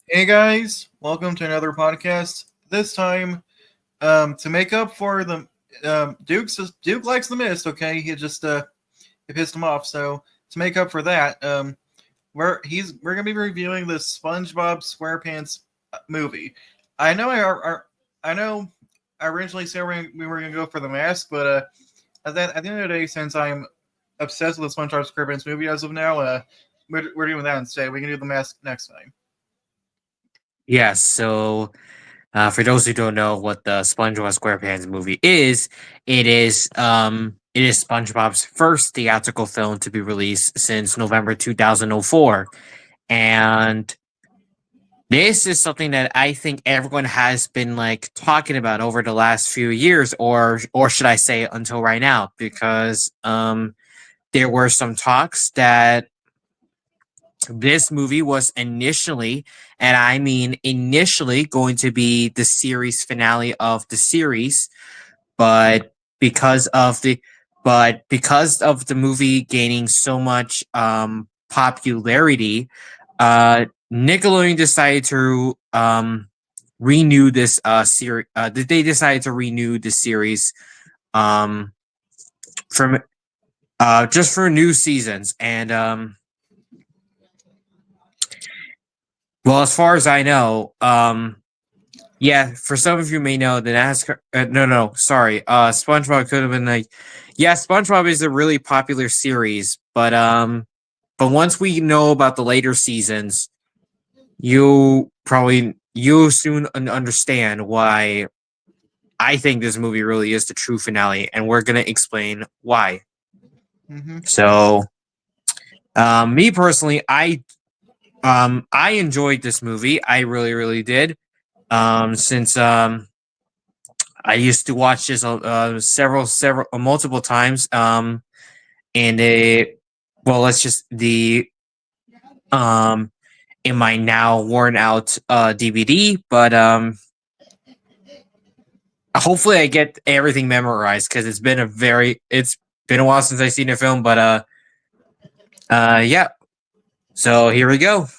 Hey guys, welcome to another podcast. This time, to make up for the Duke likes the mist. Okay, he pissed him off. So to make up for that, we're gonna be reviewing the SpongeBob SquarePants movie. I know I know I originally said we were gonna go for the mask, but at the end of the day, since I'm obsessed with the SpongeBob SquarePants movie as of now, we're doing that instead. We can do the mask next time. Yes, so for those who don't know what the SpongeBob SquarePants movie it is SpongeBob's first theatrical film to be released since November 2004. And this is something that I think everyone has been like talking about over the last few years, or should I say until right now, because there were some talks that this movie was initially, and I mean initially, going to be the series finale of the series, but because of the because of the movie gaining so much popularity, Nickelodeon decided to renew this series. They decided to renew the series um from just for new seasons. And well, as far as I know, yeah, for some of you may know the NASCAR. No, sorry. SpongeBob could have been like, yeah, SpongeBob is a really popular series, but once we know about the later seasons, you soon understand why I think this movie really is the true finale, and we're gonna explain why. Mm-hmm. So, me personally, I enjoyed this movie. I really did. Since I used to watch this several multiple times. And it, well, let's just the in my now worn out DVD, but hopefully I get everything memorized because it's been a while since I've seen a film, but yeah. So here we go.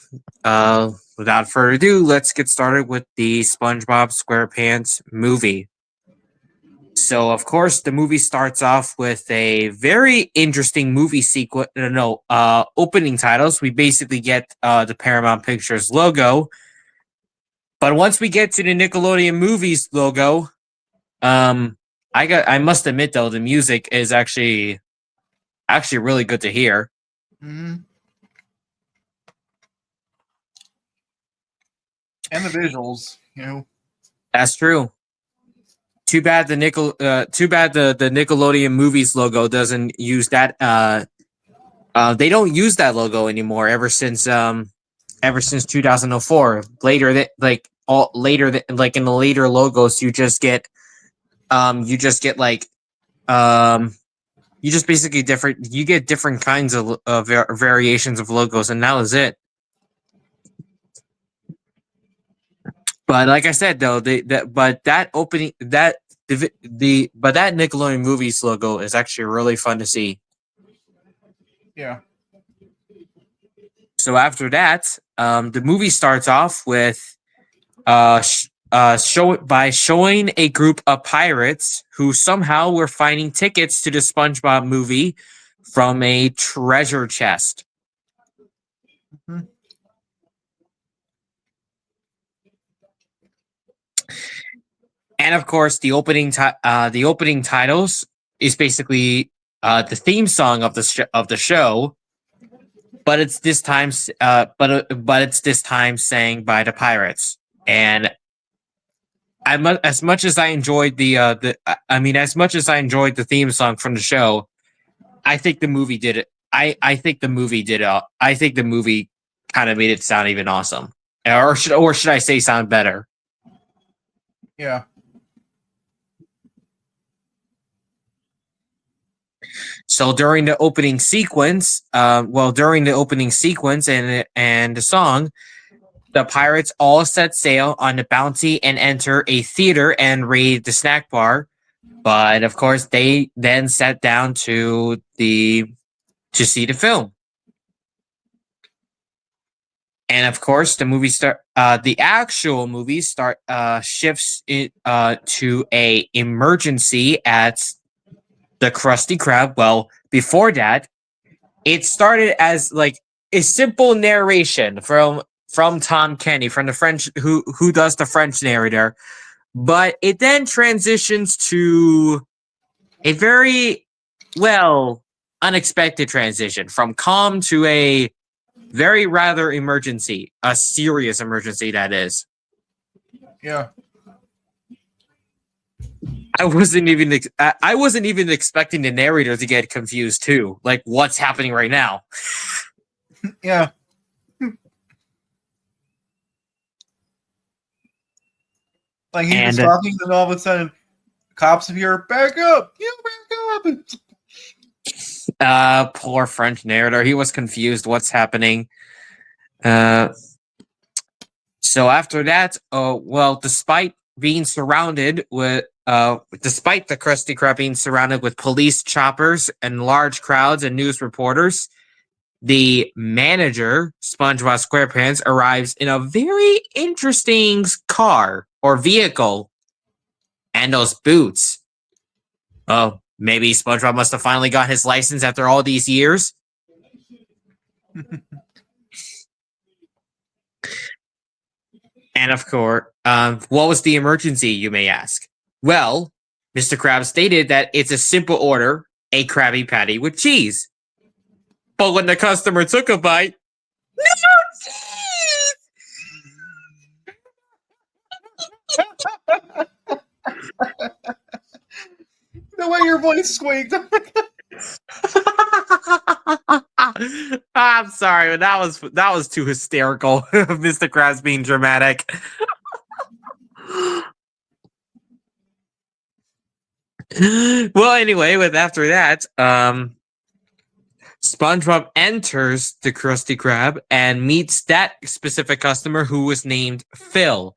Without further ado, let's get started with the SpongeBob SquarePants movie. So, of course, the movie starts off with a very interesting movie sequence. No, opening titles. We basically get the Paramount Pictures logo, but once we get to the Nickelodeon movies logo, um, I must admit though the music is actually really good to hear. Mm-hmm. And the visuals, That's true. Too bad the Nickelodeon movies logo doesn't use that. They don't use that logo anymore ever since 2004. Later that like all later that like in the later logos you just get like um you just basically different you get different kinds of variations of logos, and that was it. But like I said though, but that opening that the but that Nickelodeon movies logo is actually really fun to see. yeah. So after that, the movie starts off with showing a group of pirates who somehow were finding tickets to the SpongeBob movie from a treasure chest. Mm-hmm. And of course, the opening titles is basically the theme song of of the show, but it's this time but it's this time sang by the pirates. And as much as I enjoyed I mean, as much as I enjoyed the theme song from the show, I think the movie did it. I think the movie did it. I think the movie kind of made it sound even awesome, or should I say sound better? Yeah. So during the opening sequence, during the opening sequence and the song, the pirates all set sail on the Bounty and enter a theater and raid the snack bar. But of course, they then sat down to see the film. And of course, the actual movie shifts it to a emergency at the Krusty Krab. Well, before that, it started as like a simple narration from Tom Kenny, from the French who does the French narrator, but it then transitions to a very unexpected transition from calm to a very rather emergency, a serious emergency that is. Yeah. I wasn't even expecting the narrator to get confused too. Like, what's happening right now? Yeah. Like he was talking, and all of a sudden, cops appear. Back up! You back up! Poor French narrator. He was confused. What's happening? So after that, despite the Krusty Krab being surrounded with police choppers and large crowds and news reporters, the manager, SpongeBob SquarePants, arrives in a very interesting car or vehicle. And those boots. Oh, maybe SpongeBob must have finally got his license after all these years. And of course, what was the emergency, you may ask? Well, Mr. Krabs stated that it's a simple order, a Krabby Patty with cheese. But when the customer took a bite, no cheese! The way your voice squeaked. I'm sorry, but that was too hysterical. Mr. Krabs being dramatic. Well, anyway, after that, SpongeBob enters the Krusty Krab and meets that specific customer who was named Phil.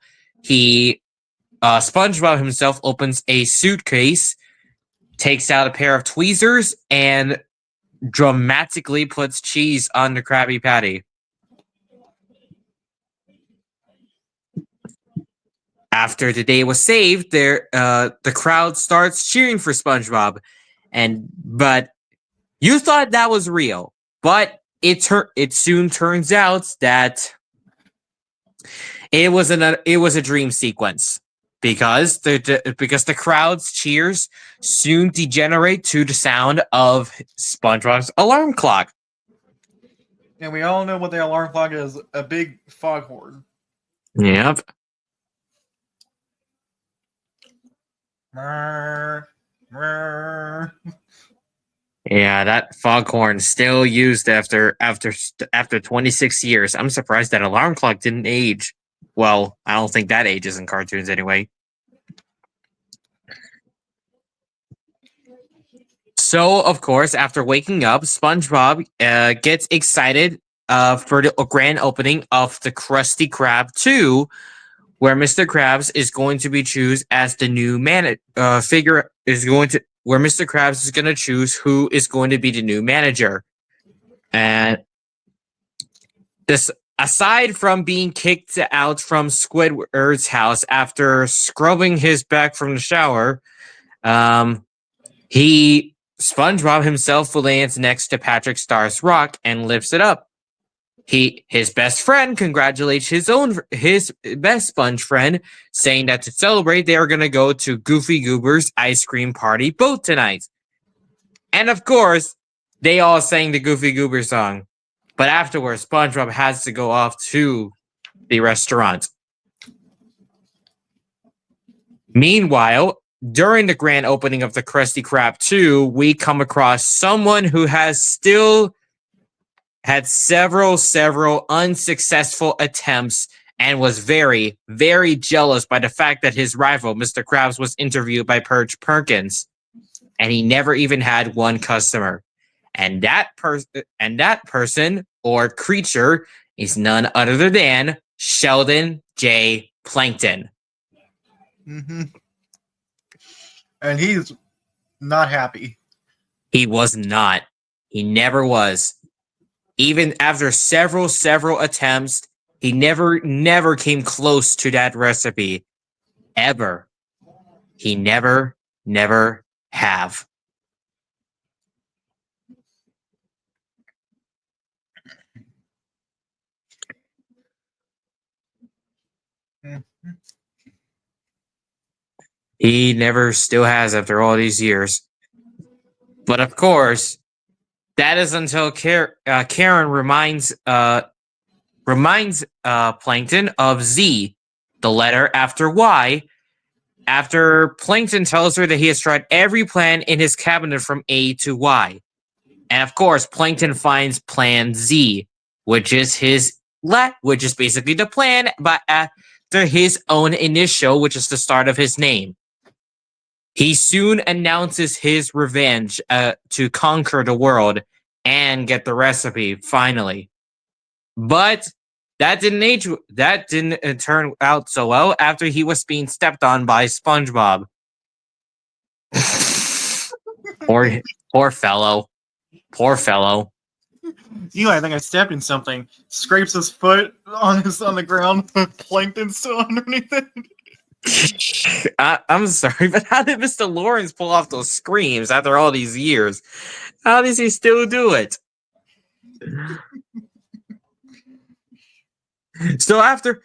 SpongeBob himself opens a suitcase, takes out a pair of tweezers, and dramatically puts cheese on the Krabby Patty. After the day was saved, the crowd starts cheering for SpongeBob, but you thought that was real, but it soon turns out that it was a dream sequence because the crowd's cheers soon degenerate to the sound of SpongeBob's alarm clock. And we all know what the alarm clock is, a big foghorn. Yep. Yeah, that foghorn still used after 26 years. I'm surprised that alarm clock didn't age. Well, I don't think that ages in cartoons anyway. So, of course, after waking up, SpongeBob gets excited for the grand opening of the Krusty Krab 2, where Mr. Krabs is going to be chosen as the new where Mr. Krabs is going to choose who is going to be the new manager. And this, aside from being kicked out from Squidward's house after scrubbing his back from the shower, SpongeBob himself lands next to Patrick Star's rock and lifts it up. His best friend congratulates his best sponge friend, saying that to celebrate, they are going to go to Goofy Goober's ice cream party boat tonight. And of course, they all sang the Goofy Goober song. But afterwards, SpongeBob has to go off to the restaurant. Meanwhile, during the grand opening of the Krusty Krab 2, we come across someone who has still had several unsuccessful attempts and was very, very jealous by the fact that his rival, Mr. Krabs, was interviewed by Perch Perkins, and he never even had one customer. And that person or creature is none other than Sheldon J. Plankton. Mm-hmm. And he's not happy. He was not. He never was. Even after several attempts, He never came close to that recipe. Ever. He never have. He never still has after all these years. But of course, that is until Karen reminds Plankton of Z, the letter after Y, after Plankton tells her that he has tried every plan in his cabinet from A to Y. And of course, Plankton finds Plan Z, which is which is basically the plan, but after his own initial, which is the start of his name. He soon announces his revenge to conquer the world and get the recipe finally. But that didn't turn out so well after he was being stepped on by SpongeBob. Poor fellow. Poor fellow. Eli, I think I stepped in something. Scrapes his foot on the ground. Plankton's still underneath it. I'm sorry, but how did Mr. Lawrence pull off those screams after all these years? How does he still do it? So after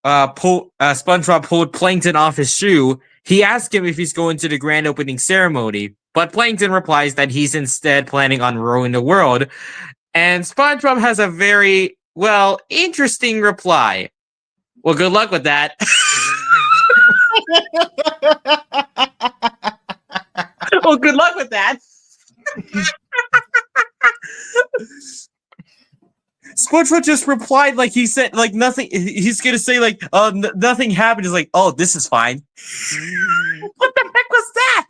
SpongeBob pulled Plankton off his shoe, he asked him if he's going to the grand opening ceremony, but Plankton replies that he's instead planning on ruining the world, and SpongeBob has a very, interesting reply. Well, good luck with that. Well, good luck with that. SpongeBob just replied like he said, like nothing. He's gonna say like, nothing happened. He's like, oh, this is fine. What the heck was that?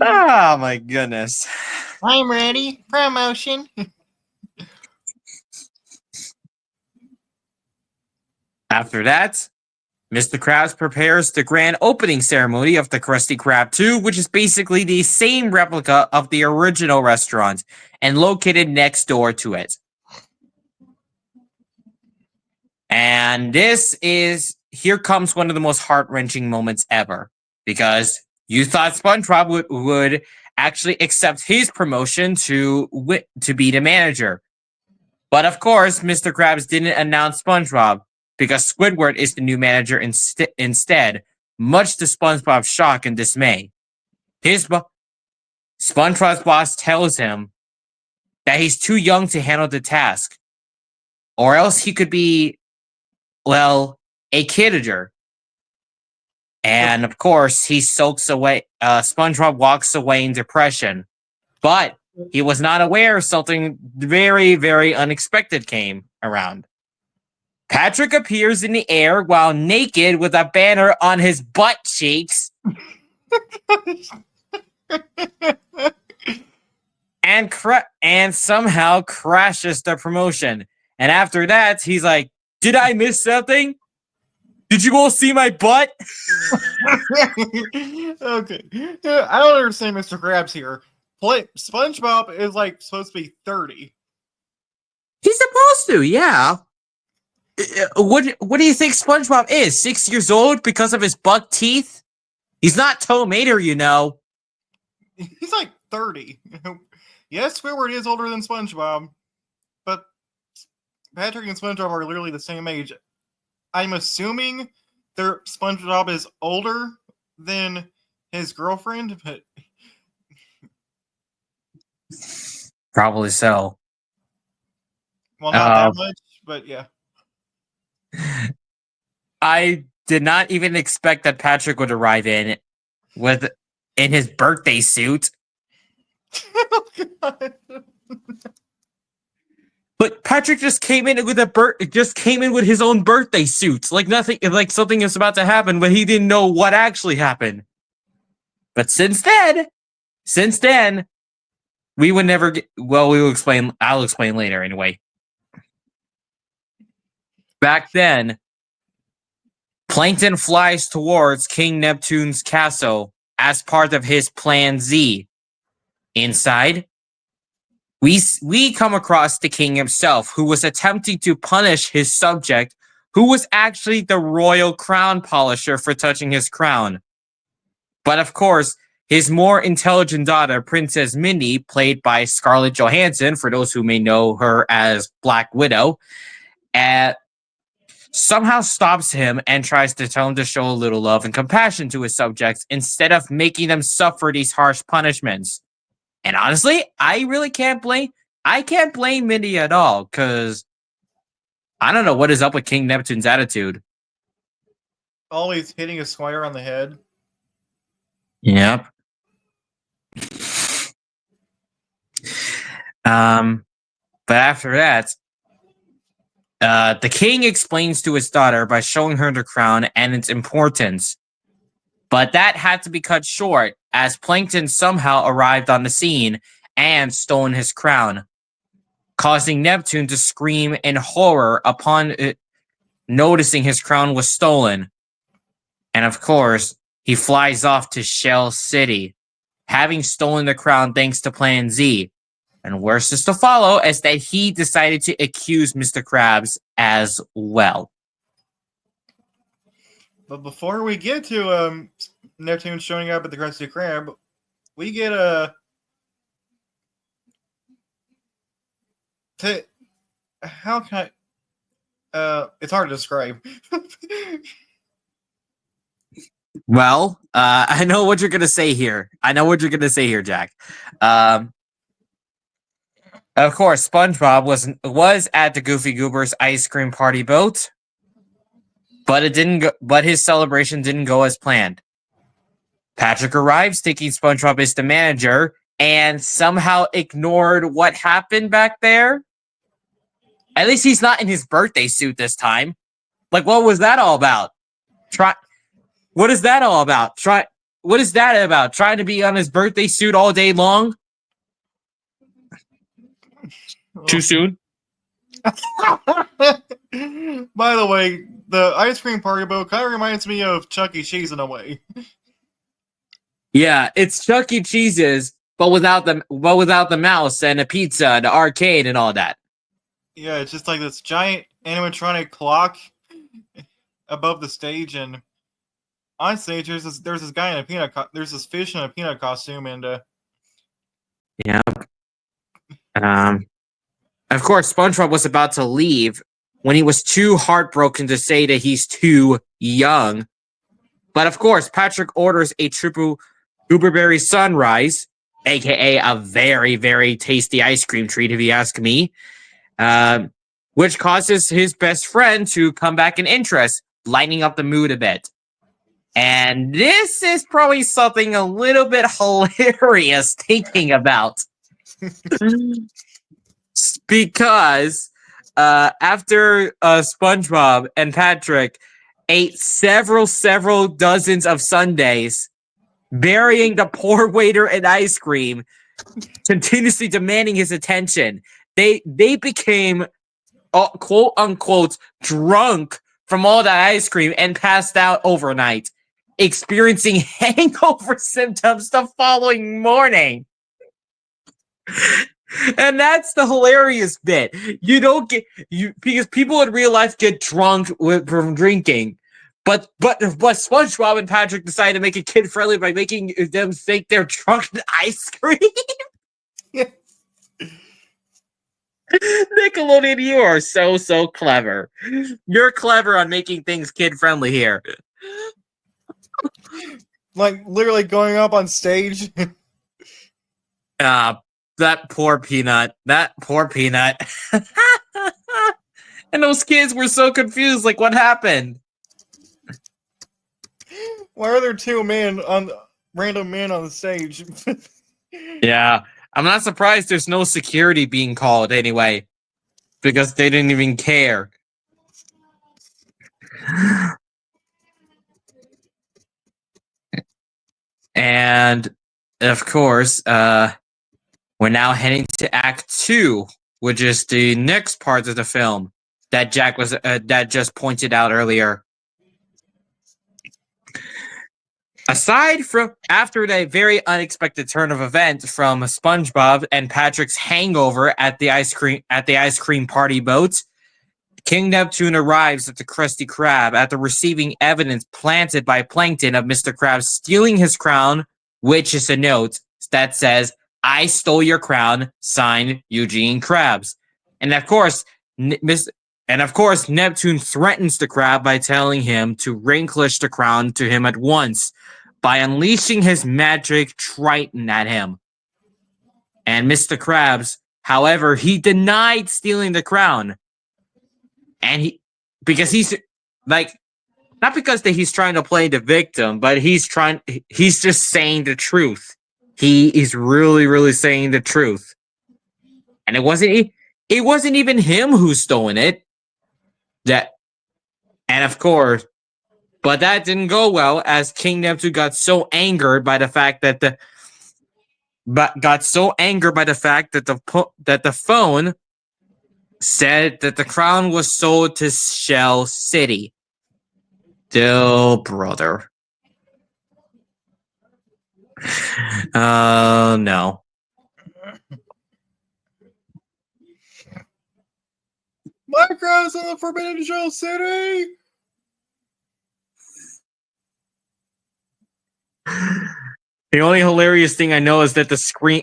Oh my goodness. I'm ready. Promotion. After that, Mr. Krabs prepares the grand opening ceremony of the Krusty Krab 2, which is basically the same replica of the original restaurant and located next door to it. And here comes one of the most heart-wrenching moments ever, because you thought SpongeBob would actually accept his promotion to be the manager. But of course, Mr. Krabs didn't announce SpongeBob, because Squidward is the new manager instead, much to SpongeBob's shock and dismay. SpongeBob's boss tells him that he's too young to handle the task, or else he could be, a kidager. And of course, he sulks away. SpongeBob walks away in depression, but he was not aware something very, very unexpected came around. Patrick appears in the air while naked with a banner on his butt cheeks. and somehow crashes the promotion. And after that, he's like, did I miss something? Did you all see my butt? Okay. I don't understand Mr. Krabs here. SpongeBob is like supposed to be 30. He's supposed to, yeah. What do you think SpongeBob is? 6 years old because of his buck teeth? He's not Tomato, you know. He's like 30. Yes, Squidward is older than SpongeBob, but Patrick and SpongeBob are literally the same age. I'm assuming their SpongeBob is older than his girlfriend, but probably so. Well, not that much, but yeah. I did not even expect that Patrick would arrive in his birthday suit. Oh, God. But Patrick just came in with his own birthday suit, like nothing, like something is about to happen, but he didn't know what actually happened. But since then, we would never get. Well, we will explain. I'll explain later, anyway. Back then, Plankton flies towards King Neptune's castle as part of his Plan Z. Inside, we come across the king himself, who was attempting to punish his subject, who was actually the royal crown polisher for touching his crown. But of course, his more intelligent daughter, Princess Minnie, played by Scarlett Johansson, for those who may know her as Black Widow, somehow stops him and tries to tell him to show a little love and compassion to his subjects instead of making them suffer these harsh punishments. And honestly, I really can't blame Minnie at all, because I don't know what is up with King Neptune's attitude. Always hitting a squire on the head. Yep. But after that, the king explains to his daughter by showing her the crown and its importance. But that had to be cut short as Plankton somehow arrived on the scene and stolen his crown, causing Neptune to scream in horror upon noticing his crown was stolen. And of course, he flies off to Shell City, having stolen the crown thanks to Plan Z. And worse is to follow, is that he decided to accuse Mr. Krabs as well. But before we get to Neptune showing up at the Krusty Krab, we get a... How can I... it's hard to describe. Well, I know what you're going to say here. Jack. Of course, SpongeBob was at the Goofy Goobers ice cream party boat, but his celebration didn't go as planned. Patrick arrives thinking SpongeBob is the manager and somehow ignored what happened back there. At least he's not in his birthday suit this time. Like, what was that all about? What is that all about? What is that about? Trying to be on his birthday suit all day long? Too soon? By the way, the ice cream party boat kind of reminds me of Chuck E. Cheese in a way. Yeah, it's Chuck E. Cheese's, but without the mouse and a pizza and the arcade and all that. Yeah, it's just like this giant animatronic clock above the stage, and on stage there's this guy in a there's this fish in a peanut costume, and yeah. Of course, SpongeBob was about to leave when he was too heartbroken to say that he's too young. But of course, Patrick orders a triple Gooberberry Sunrise, aka a very, very tasty ice cream treat, if you ask me, which causes his best friend to come back in interest, lightening up the mood a bit. And this is probably something a little bit hilarious thinking about. Because after SpongeBob and Patrick ate several dozens of sundaes, burying the poor waiter in ice cream, continuously demanding his attention, they became quote unquote drunk from all that ice cream and passed out overnight, experiencing hangover symptoms the following morning. And that's the hilarious bit. You don't get because people in real life get drunk from drinking, but SpongeBob and Patrick decided to make it kid friendly by making them think they're drunk in ice cream. Nickelodeon, you are so clever. You're clever on making things kid friendly here. Like literally going up on stage. That poor peanut. And those kids were so confused, like, what happened? Why are there two random men on the stage? Yeah, I'm not surprised there's no security being called anyway, because they didn't even care. And, of course, we're now heading to Act 2, which is the next part of the film that Jack just pointed out earlier. Aside from after the very unexpected turn of events from SpongeBob and Patrick's hangover at the ice cream party boat, King Neptune arrives at the Krusty Krab after receiving evidence planted by Plankton of Mr. Krabs stealing his crown, which is a note that says, "I stole your crown, signed Eugene Krabs." And of course, Neptune threatens the crab by telling him to relinquish the crown to him at once by unleashing his magic Triton at him. And Mr. Krabs, however, he denied stealing the crown. And because he's like, not because that he's trying to play the victim, but he's just saying the truth. He is really, really saying the truth. And it wasn't even him who stolen it. But that didn't go well, as King Neptune got so angered by the fact that the phone said that the crown was sold to Shell City. Still, brother. No. Minecraft's in the Forbidden Shell City. The only hilarious thing I know is that the scream,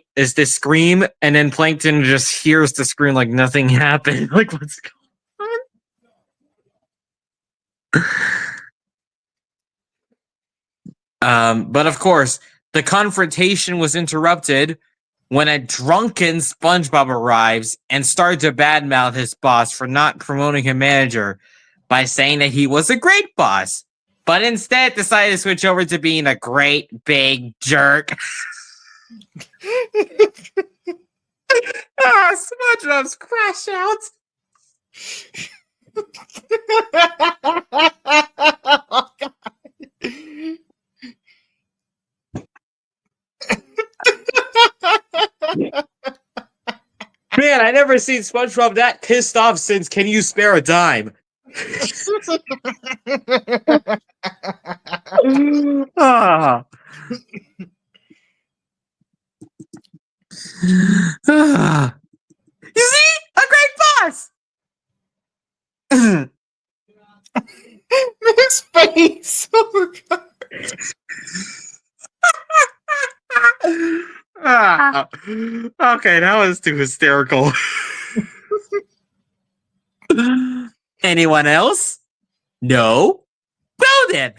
and then Plankton just hears the scream like nothing happened. Like, what's going on? But of course, the confrontation was interrupted when a drunken SpongeBob arrives and starts to badmouth his boss for not promoting him manager by saying that he was a great boss, but instead decided to switch over to being a great big jerk. SpongeBob's crash out. Oh, God. Man, I never seen SpongeBob that pissed off since Can You Spare a Dime? Ah. You see? A great boss! His face. Oh, God. Okay, that was too hysterical. Anyone else? No? Well then.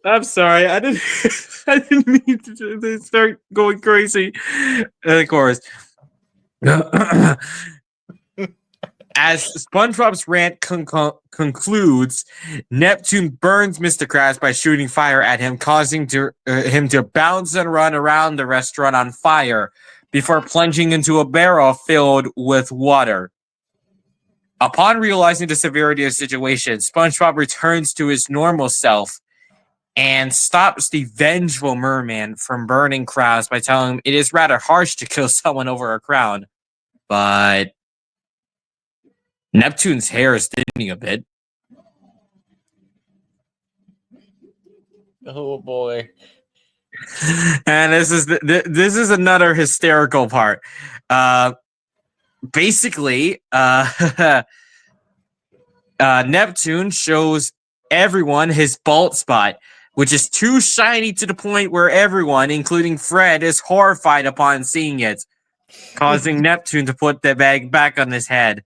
I'm sorry. I didn't mean to start going crazy. And of course, as SpongeBob's rant concludes, Neptune burns Mr. Krabs by shooting fire at him, causing him to bounce and run around the restaurant on fire before plunging into a barrel filled with water. Upon realizing the severity of the situation, SpongeBob returns to his normal self and stops the vengeful merman from burning Krabs by telling him it is rather harsh to kill someone over a crown. But Neptune's hair is thinning a bit. Oh, boy. And this is another hysterical part. Basically, Neptune shows everyone his bald spot, which is too shiny to the point where everyone, including Fred, is horrified upon seeing it, causing Neptune to put the bag back on his head.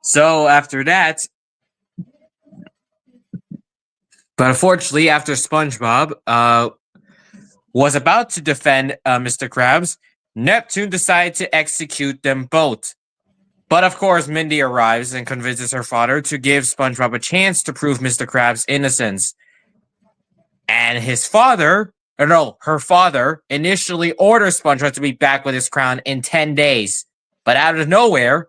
So after that, but unfortunately, after SpongeBob was about to defend Mr. Krabs, Neptune decided to execute them both. But of course, Mindy arrives and convinces her father to give SpongeBob a chance to prove Mr. Krabs' innocence. And his father or no, her father initially orders SpongeBob to be back with his crown in 10 days. But out of nowhere,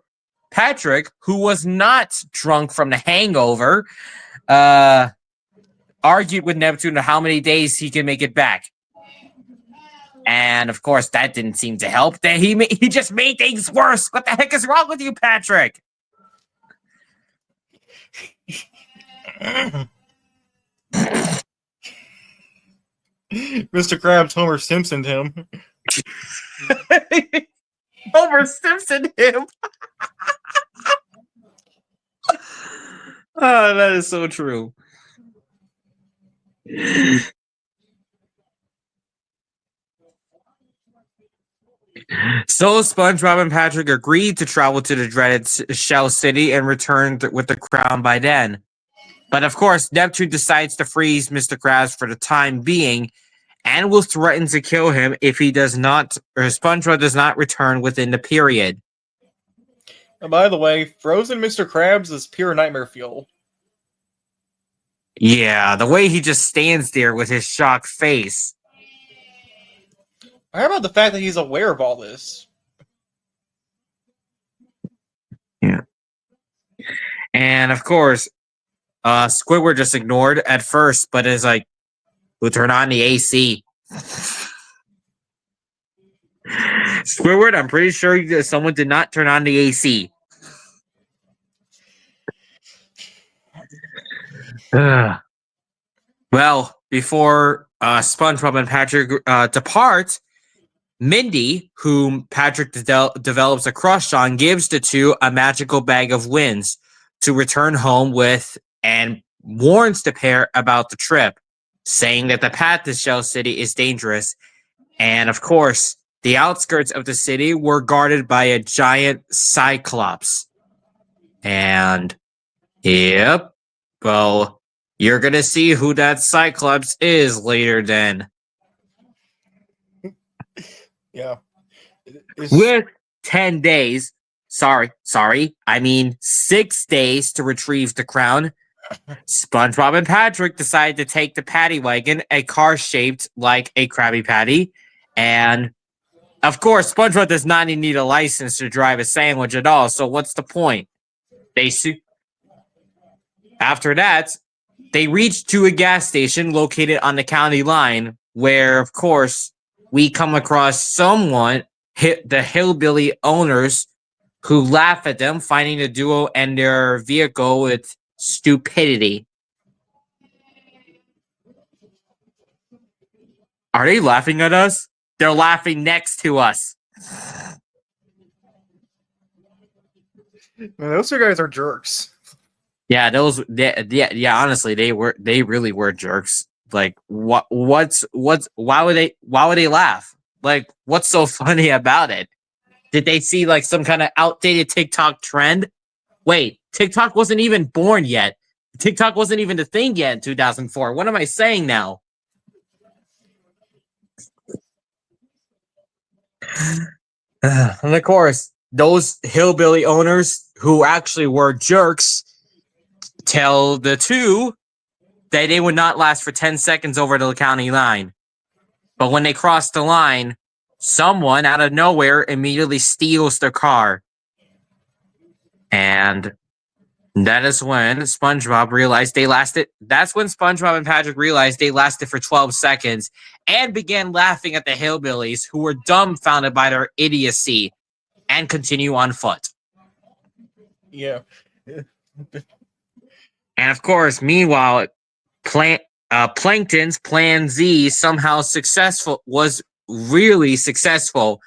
Patrick, who was not drunk from the hangover, argued with Neptune how many days he can make it back. And of course, that didn't seem to help. That he just made things worse. What the heck is wrong with you, Patrick? Mr. Krabs Homer Simpsoned him. Homer Simpson him. Oh, that is so true. So SpongeBob and Patrick agreed to travel to the dreaded Shell City and returned with the crown by then. But of course, Neptune decides to freeze Mr. Krabs for the time being and will threaten to kill him if he does not, or SpongeBob does not return within the period. And by the way, frozen Mr. Krabs is pure nightmare fuel. Yeah, the way he just stands there with his shocked face. How about the fact that he's aware of all this? Yeah. And of course, Squidward just ignored at first, but is like, we'll turn on the AC. Squidward, I'm pretty sure someone did not turn on the AC. Well, before SpongeBob and Patrick depart, Mindy, whom Patrick develops a crush on, gives the two a magical bag of winds to return home with and warns the pair about the trip, saying that the path to Shell City is dangerous. And of course, the outskirts of the city were guarded by a giant Cyclops. And, yep, well, you're going to see who that Cyclops is later then. Yeah. With 10 days, I mean 6 days to retrieve the crown, SpongeBob and Patrick decide to take the Patty Wagon, a car shaped like a Krabby Patty, and of course, SpongeBob does not need a license to drive a sandwich at all, so what's the point? After that, they reach to a gas station located on the county line, where, of course, we come across someone, the hillbilly owners, who laugh at them, finding the duo and their vehicle with stupidity. Are they laughing at us? They're laughing next to us. Man, those two guys are jerks. Yeah, honestly, they really were jerks. Like, why would they laugh? Like, what's so funny about it? Did they see like some kind of outdated TikTok trend? Wait, TikTok wasn't even born yet. TikTok wasn't even a thing yet in 2004. What am I saying now? And of course, those hillbilly owners who actually were jerks tell the two that they would not last for 10 seconds over the county line. But when they cross the line, someone out of nowhere immediately steals their car. And that is when SpongeBob realized they lasted. That's when SpongeBob and Patrick realized they lasted for 12 seconds and began laughing at the hillbillies who were dumbfounded by their idiocy and continue on foot. Yeah. And of course, meanwhile, Plankton's Plan Z somehow was really successful,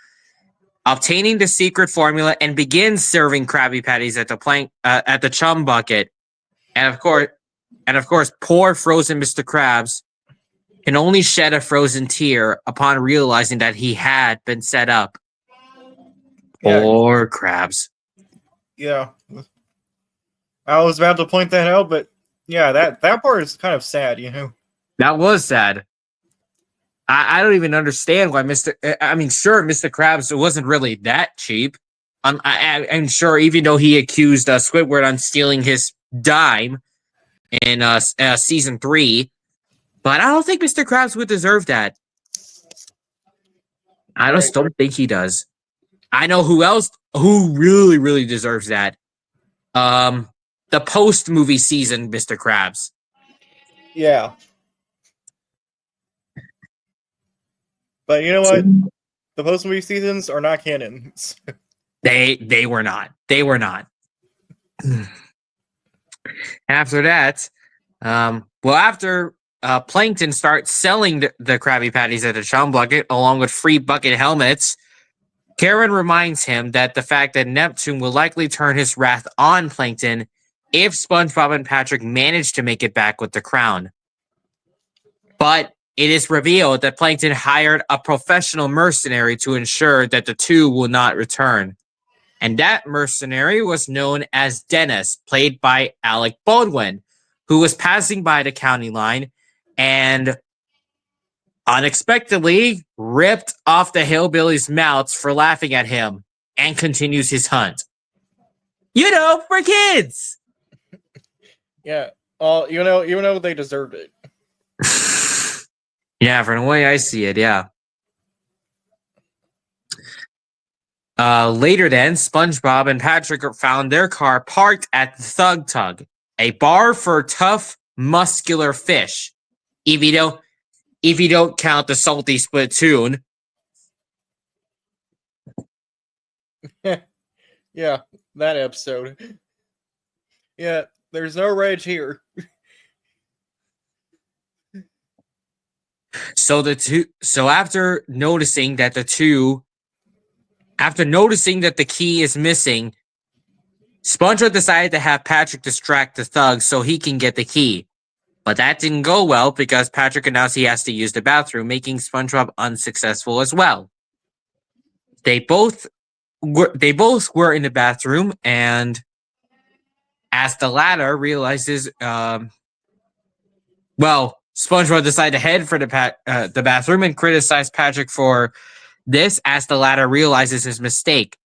obtaining the secret formula and begins serving Krabby Patties at the chum bucket. And of course, poor frozen Mr. Krabs can only shed a frozen tear upon realizing that he had been set up. Yeah. Poor Krabs. Yeah. I was about to point that out, but yeah, that part is kind of sad, you know. That was sad. I don't even understand why Mr. Krabs wasn't really that cheap. I'm sure, even though he accused Squidward on stealing his dime in season 3, but I don't think Mr. Krabs would deserve that. I Right. just don't think he does. I know who really, really deserves that. Um, the post movie season, Mr. Krabs. Yeah. But you know what? The post movie seasons are not canon. They were not. They were not. After that, after Plankton starts selling the Krabby Patties at the Chum Bucket along with free bucket helmets, Karen reminds him that the fact that Neptune will likely turn his wrath on Plankton if SpongeBob and Patrick manage to make it back with the crown. But it is revealed that Plankton hired a professional mercenary to ensure that the two will not return. And that mercenary was known as Dennis, played by Alec Baldwin, who was passing by the county line and unexpectedly ripped off the hillbillies' mouths for laughing at him and continues his hunt. You know, for kids. Yeah. You know they deserved it. Yeah, from the way I see it, yeah. Later then, SpongeBob and Patrick found their car parked at the Thug Tug, a bar for tough, muscular fish. If you don't count the salty spittoon. Yeah, that episode. Yeah, there's no reg here. So after noticing that the key is missing, SpongeBob decided to have Patrick distract the thug so he can get the key. But that didn't go well because Patrick announced he has to use the bathroom, making SpongeBob unsuccessful as well. They both were in the bathroom, and as the latter realizes, SpongeBob decided to head for the bathroom and criticize Patrick for this as the latter realizes his mistake.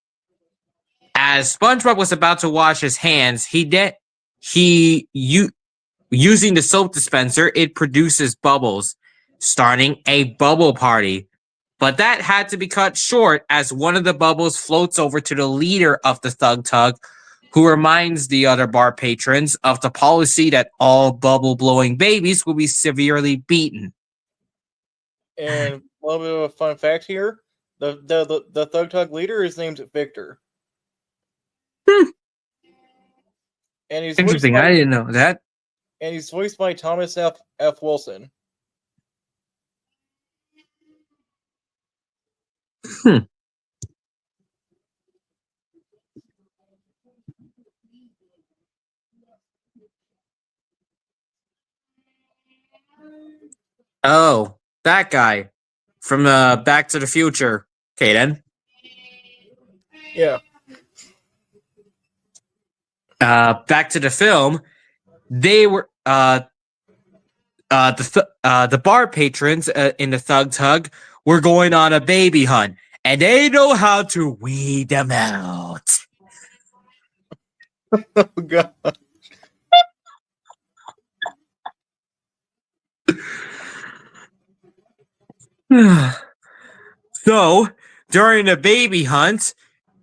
As SpongeBob was about to wash his hands, using the soap dispenser, it produces bubbles, starting a bubble party. But that had to be cut short as one of the bubbles floats over to the leader of the Thug Tug, who reminds the other bar patrons of the policy that all bubble-blowing babies will be severely beaten. And a little bit of a fun fact here: the Thug Tug leader is named Victor. And he's Interesting. I didn't know that. And he's voiced by Thomas F. Wilson. Oh, that guy from Back to the Future. Okay, then. Yeah. Back to the film. They were the bar patrons in the Thug Tug were going on a baby hunt, and they know how to weed them out. Oh God. So during the baby hunt,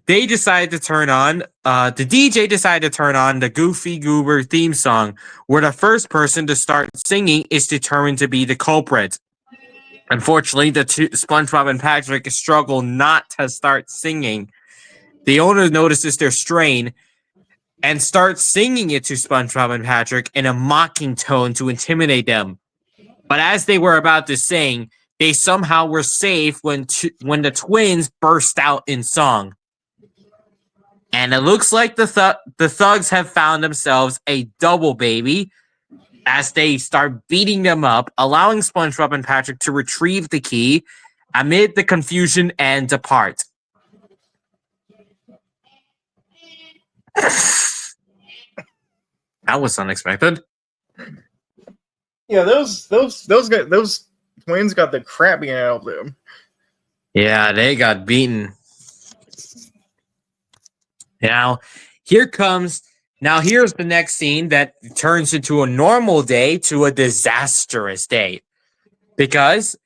they decided to turn on the DJ decided to turn on the Goofy Goober theme song, where the first person to start singing is determined to be the culprit. Unfortunately, the two, SpongeBob and Patrick struggle not to start singing. The owner notices their strain and starts singing it to SpongeBob and Patrick in a mocking tone to intimidate them. But as they were about to sing, they somehow were safe when the twins burst out in song. And it looks like the thugs have found themselves a double baby as they start beating them up, allowing SpongeBob and Patrick to retrieve the key amid the confusion and depart. That was unexpected. Yeah, those twins got the crap beaten out of them. Yeah, they got beaten. Now, here's the next scene that turns into a normal day to a disastrous day. Because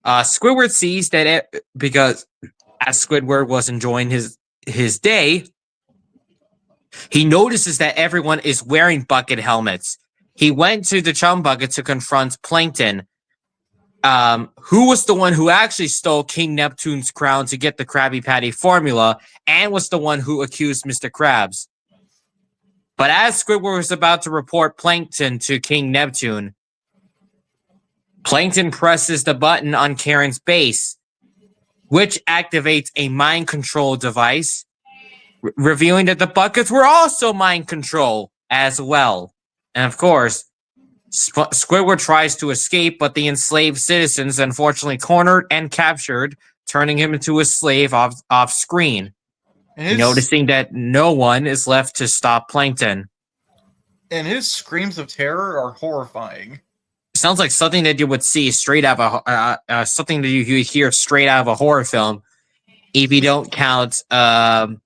Squidward sees that because as Squidward was enjoying his day, he notices that everyone is wearing bucket helmets. He went to the chum bucket to confront Plankton, who was the one who actually stole King Neptune's crown to get the Krabby Patty formula, and was the one who accused Mr. Krabs. But as Squidward was about to report Plankton to King Neptune, Plankton presses the button on Karen's base, which activates a mind control device, revealing that the buckets were also mind control as well. And of course, Squidward tries to escape, but the enslaved citizens unfortunately cornered and captured, turning him into a slave off screen. Noticing that no one is left to stop Plankton. And his screams of terror are horrifying. Sounds like something that you would see straight out of something that you hear straight out of a horror film. If you don't count the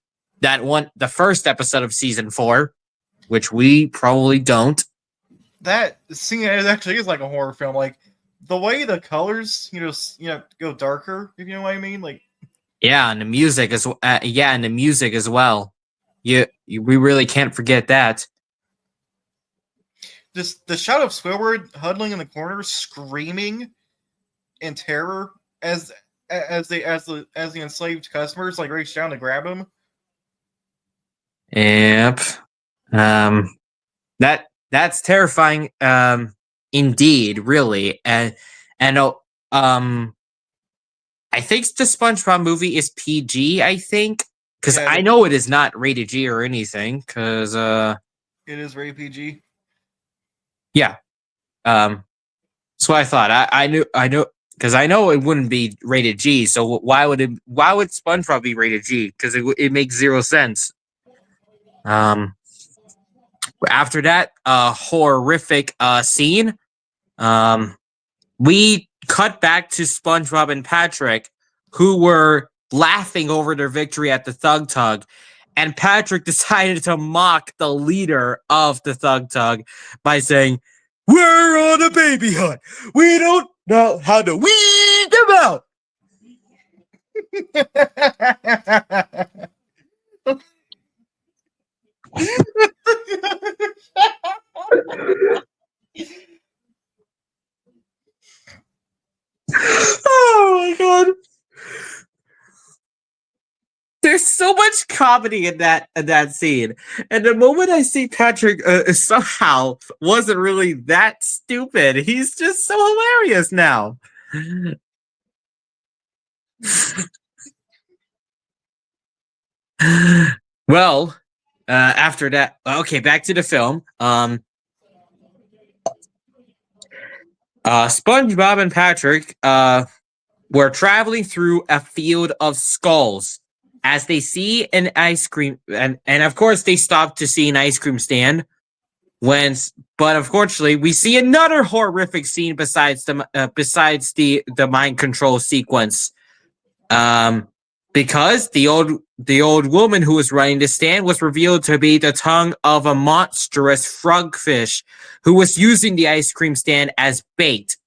first episode of season 4, which we probably don't. That scene actually is like a horror film. Like the way the colors, go darker. If you know what I mean, like. Yeah, and the music as well. We really can't forget that. Just the shot of Squidward huddling in the corner, screaming in terror as the enslaved customers like reach down to grab him. Yep. That's terrifying. Indeed, really, and I think the SpongeBob movie is PG. I think because I know it is not rated G or anything. Because it is rated PG. Yeah. So I thought I knew because I know it wouldn't be rated G. So why would SpongeBob be rated G? Because it makes zero sense. After that horrific scene, we cut back to SpongeBob and Patrick, who were laughing over their victory at the Thug Tug. And Patrick decided to mock the leader of the Thug Tug by saying, "We're on a baby hunt. We don't know how to weed them out." Oh my god. There's so much comedy in that scene, and the moment I see Patrick somehow wasn't really that stupid, he's just so hilarious now. Well, after that, okay, back to the film. SpongeBob and Patrick were traveling through a field of skulls as they see an ice cream, and of course they stop to see an ice cream stand. But unfortunately, we see another horrific scene besides the mind control sequence. Because the old woman who was running the stand was revealed to be the tongue of a monstrous frogfish who was using the ice cream stand as bait.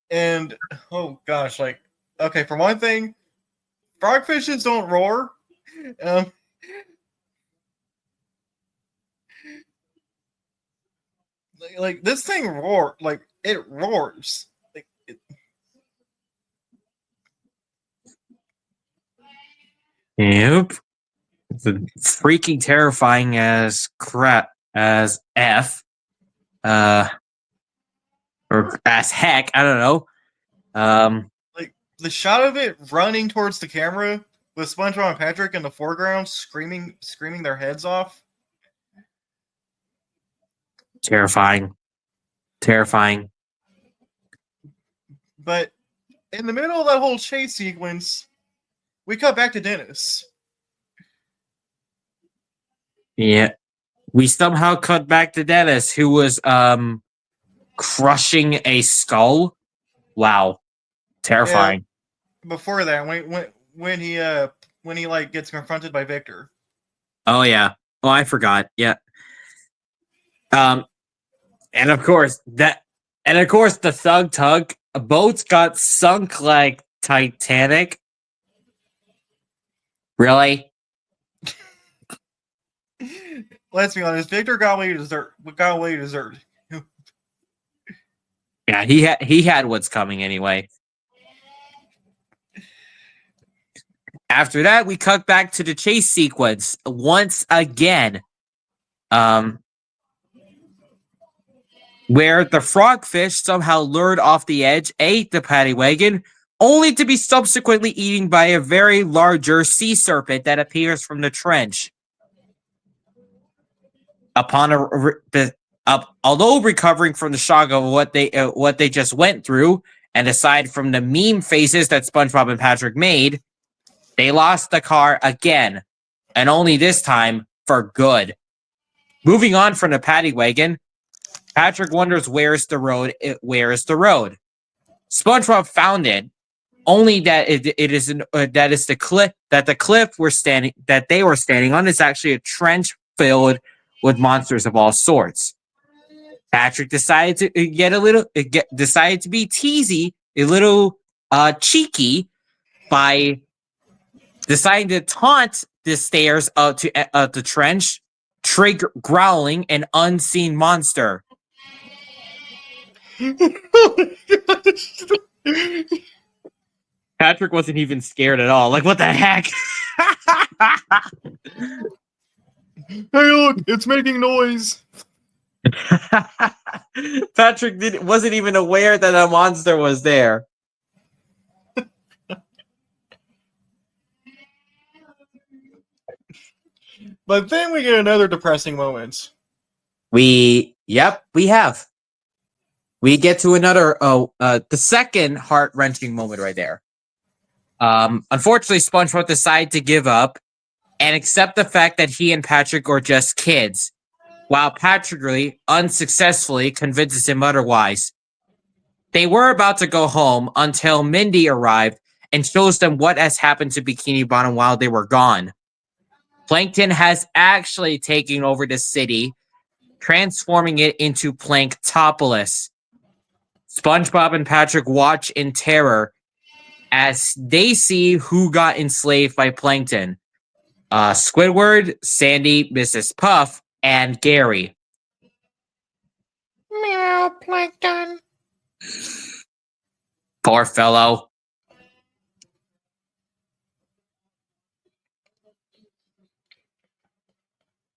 And oh gosh, like, okay, for one thing, frogfishes don't roar. Like this thing roar, like it roars. Like it. Yep. It's freaking terrifying as crap as F. Or as heck, I don't know. Like the shot of it running towards the camera with SpongeBob and Patrick in the foreground screaming their heads off. Terrifying. But in the middle of that whole chase sequence, we cut back to Dennis. Yeah. We somehow cut back to Dennis, who was crushing a skull. Wow. Terrifying. Yeah, before that, when he like gets confronted by Victor. Oh yeah. Oh, I forgot. Yeah. And of course that And of course, the Thug Tug boats got sunk like Titanic. Really? Let's be honest, Victor got away to dessert. Got away to dessert. Yeah, he had what's coming anyway. After that, we cut back to the chase sequence once again. Where the frogfish somehow lured off the edge, ate the paddy wagon, only to be subsequently eaten by a very larger sea serpent that appears from the trench. Although recovering from the shock of what they just went through, and aside from the meme faces that SpongeBob and Patrick made, they lost the car again, and only this time for good. Moving on from the paddy wagon, Patrick wonders where's the road. Where is the road? SpongeBob found it. Only that the cliff that they were standing on is actually a trench filled with monsters of all sorts. Patrick decided to be teasy, a little cheeky, by deciding to taunt the stairs up to the trench, trigger growling an unseen monster. Patrick wasn't even scared at all. Like, what the heck? Hey, look, it's making noise. Patrick wasn't even aware that a monster was there. But then we get another depressing moment. We have. We get to another, the second heart-wrenching moment right there. Unfortunately, SpongeBob decided to give up and accept the fact that he and Patrick are just kids, while Patrick unsuccessfully convinces him otherwise. They were about to go home until Mindy arrived and shows them what has happened to Bikini Bottom while they were gone. Plankton has actually taken over the city, transforming it into Planktopolis. SpongeBob and Patrick watch in terror as they see who got enslaved by Plankton. Squidward, Sandy, Mrs. Puff, and Gary. Meow, Plankton. Poor fellow.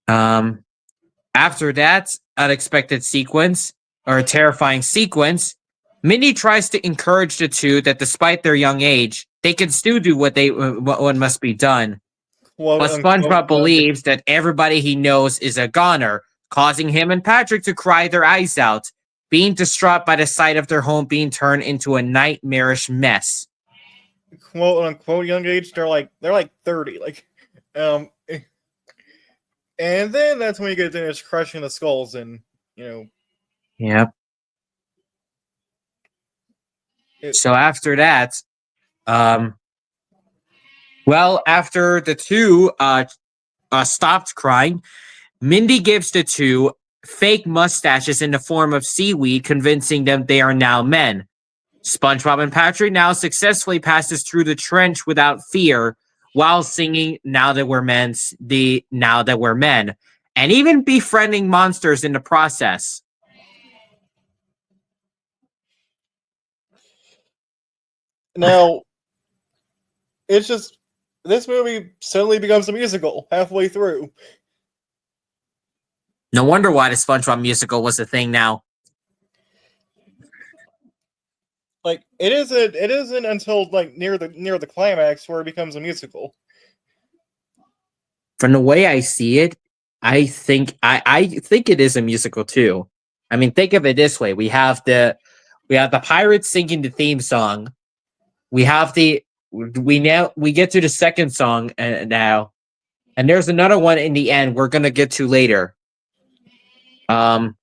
After that unexpected sequence, or a terrifying sequence, Mindy tries to encourage the two that despite their young age, they can still do what must be done. But SpongeBob believes that everybody he knows is a goner, causing him and Patrick to cry their eyes out, being distraught by the sight of their home being turned into a nightmarish mess. Quote unquote young age, they're like 30, and then that's when you get finished crushing the skulls and Yep. So after that, after the two stopped crying, Mindy gives the two fake mustaches in the form of seaweed, convincing them they are now men. SpongeBob and Patrick now successfully passes through the trench without fear, while singing "Now That We're Men," "Now That We're Men," and even befriending monsters in the process. Now, it's just this movie suddenly becomes a musical halfway through. No wonder why the SpongeBob musical was a thing now. Like it isn't until near the climax where it becomes a musical. From the way I see it, I think it is a musical too. I mean, think of it this way: we have the pirates singing the theme song. We get to the second song now, and there's another one in the end we're gonna get to later. Although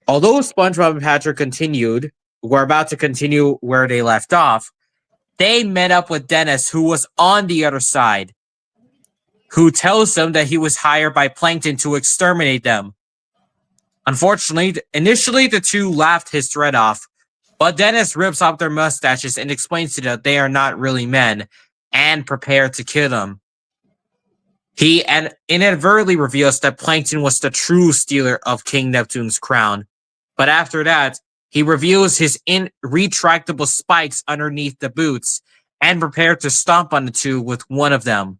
SpongeBob and Patrick we're about to continue where they left off. They met up with Dennis, who was on the other side, who tells them that he was hired by Plankton to exterminate them. Unfortunately, initially the two laughed his threat off, but Dennis rips off their mustaches and explains to them that they are not really men and prepare to kill them. He inadvertently reveals that Plankton was the true stealer of King Neptune's crown. But after that, he reveals his retractable spikes underneath the boots and prepared to stomp on the two with one of them.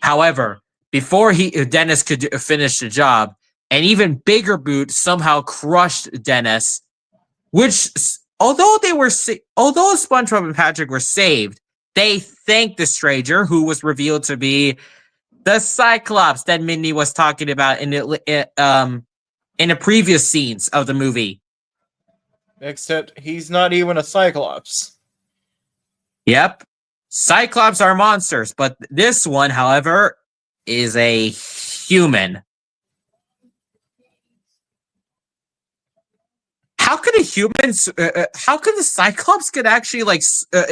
However, before Dennis could finish the job, an even bigger boot somehow crushed Dennis, which, although SpongeBob and Patrick were saved, they thanked the stranger, who was revealed to be the Cyclops that Mindy was talking about in the previous scenes of the movie. Except he's not even a Cyclops. Yep. Cyclops are monsters, but this one, however, is a human. How could how could the Cyclops could actually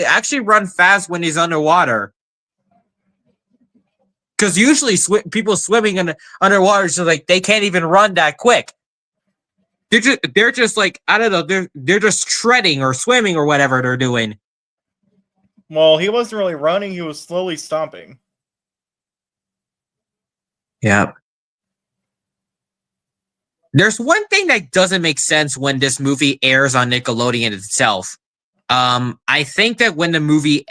actually run fast when he's underwater? Because usually people swimming underwater, so like they can't even run that quick. They're just like, I don't know, they're just treading or swimming or whatever they're doing. Well, he wasn't really running, he was slowly stomping. Yeah. There's one thing that doesn't make sense when this movie airs on Nickelodeon itself. I think that when the movie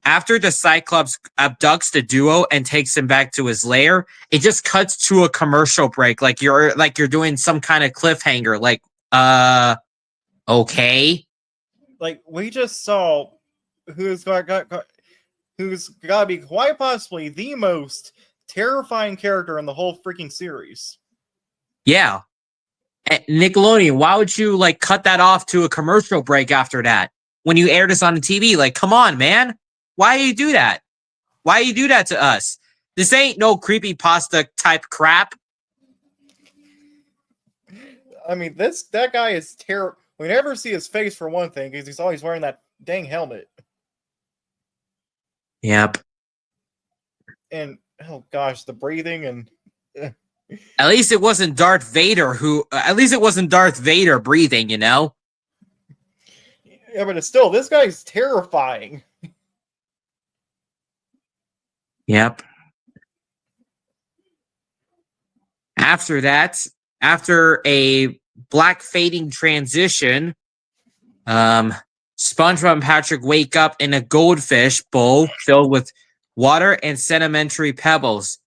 after the Cyclops abducts the duo and takes him back to his lair, it just cuts to a commercial break, like you're doing some kind of cliffhanger. Like, okay. Like, we just saw who's got to be quite possibly the most terrifying character in the whole freaking series. Yeah. Nickelodeon, why would you like cut that off to a commercial break after that when you air this on the TV? Like, come on, man. Why do you do that? Why do you do that to us? This ain't no creepypasta type crap. I mean, that guy is terrible. We never see his face for one thing, because he's always wearing that dang helmet. Yep. And, oh gosh, the breathing and... At least it wasn't Darth Vader breathing, you know? Yeah, but it's still, this guy's terrifying. Yep. After that, after a black fading transition, SpongeBob and Patrick wake up in a goldfish bowl filled with water and sedimentary pebbles.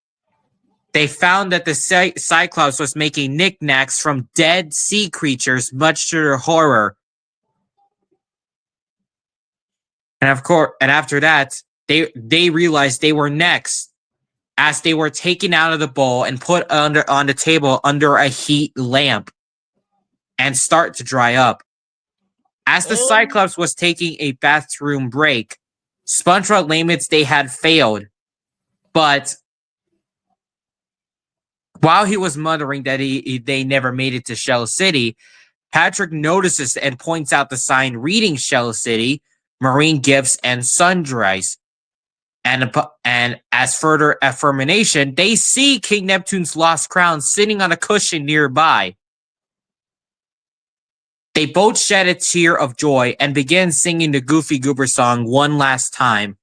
They found that the Cyclops was making knickknacks from dead sea creatures, much to their horror. And of course, and after that, they realized they were next, as they were taken out of the bowl and put on the table under a heat lamp and start to dry up. As the Cyclops was taking a bathroom break, SpongeBob claimed they had failed, but while he was muttering that they never made it to Shell City, Patrick notices and points out the sign reading Shell City, Marine Gifts, and Sundries. And as further affirmation, they see King Neptune's lost crown sitting on a cushion nearby. They both shed a tear of joy and begin singing the Goofy Goober song one last time,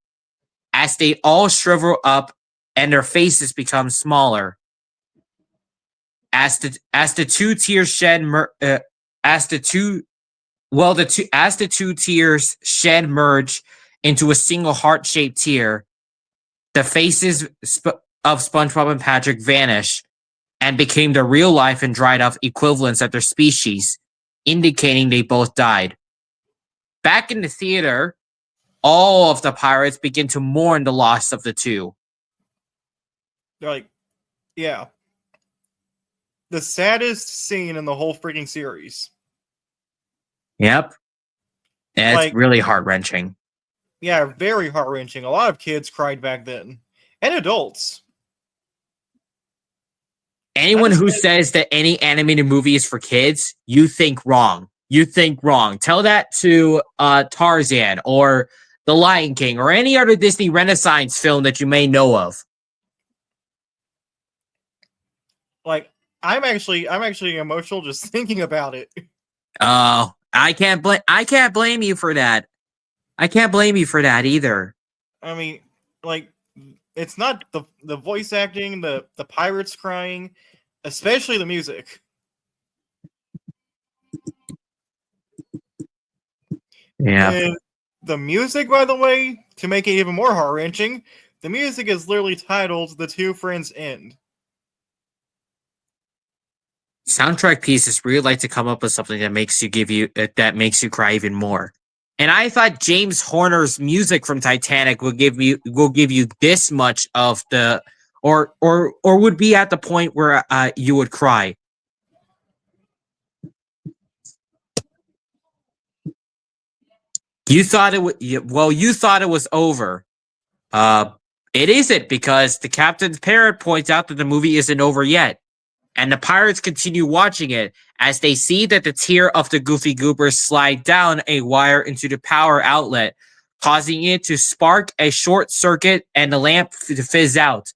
as they all shrivel up and their faces become smaller. As the two tears shed merge into a single heart-shaped tear, the faces of SpongeBob and Patrick vanish and became the real-life and dried-up equivalents of their species, indicating they both died. Back in the theater, all of the pirates begin to mourn the loss of the two. They're like, yeah. The saddest scene in the whole freaking series. Yep. And it's really heart-wrenching. Yeah, very heart-wrenching. A lot of kids cried back then. And adults. Anyone who says that any animated movie is for kids, you think wrong. You think wrong. Tell that to Tarzan or The Lion King or any other Disney Renaissance film that you may know of. Like, I'm actually emotional just thinking about it. Oh, I can't blame you for that. I can't blame you for that either. I mean, like, it's not the voice acting, the pirates crying, especially the music. Yeah. And the music, by the way, to make it even more heart wrenching, the music is literally titled "The Two Friends End." Soundtrack pieces really like to come up with something that makes you cry even more. And I thought James Horner's music from Titanic will give you this much of the or would be at the point where you would cry. You thought you thought it was over. Uh, it isn't, because the captain's parrot points out that the movie isn't over yet. And the pirates continue watching it as they see that the tier of the Goofy Goobers slide down a wire into the power outlet, causing it to spark a short circuit and the lamp to fizz out.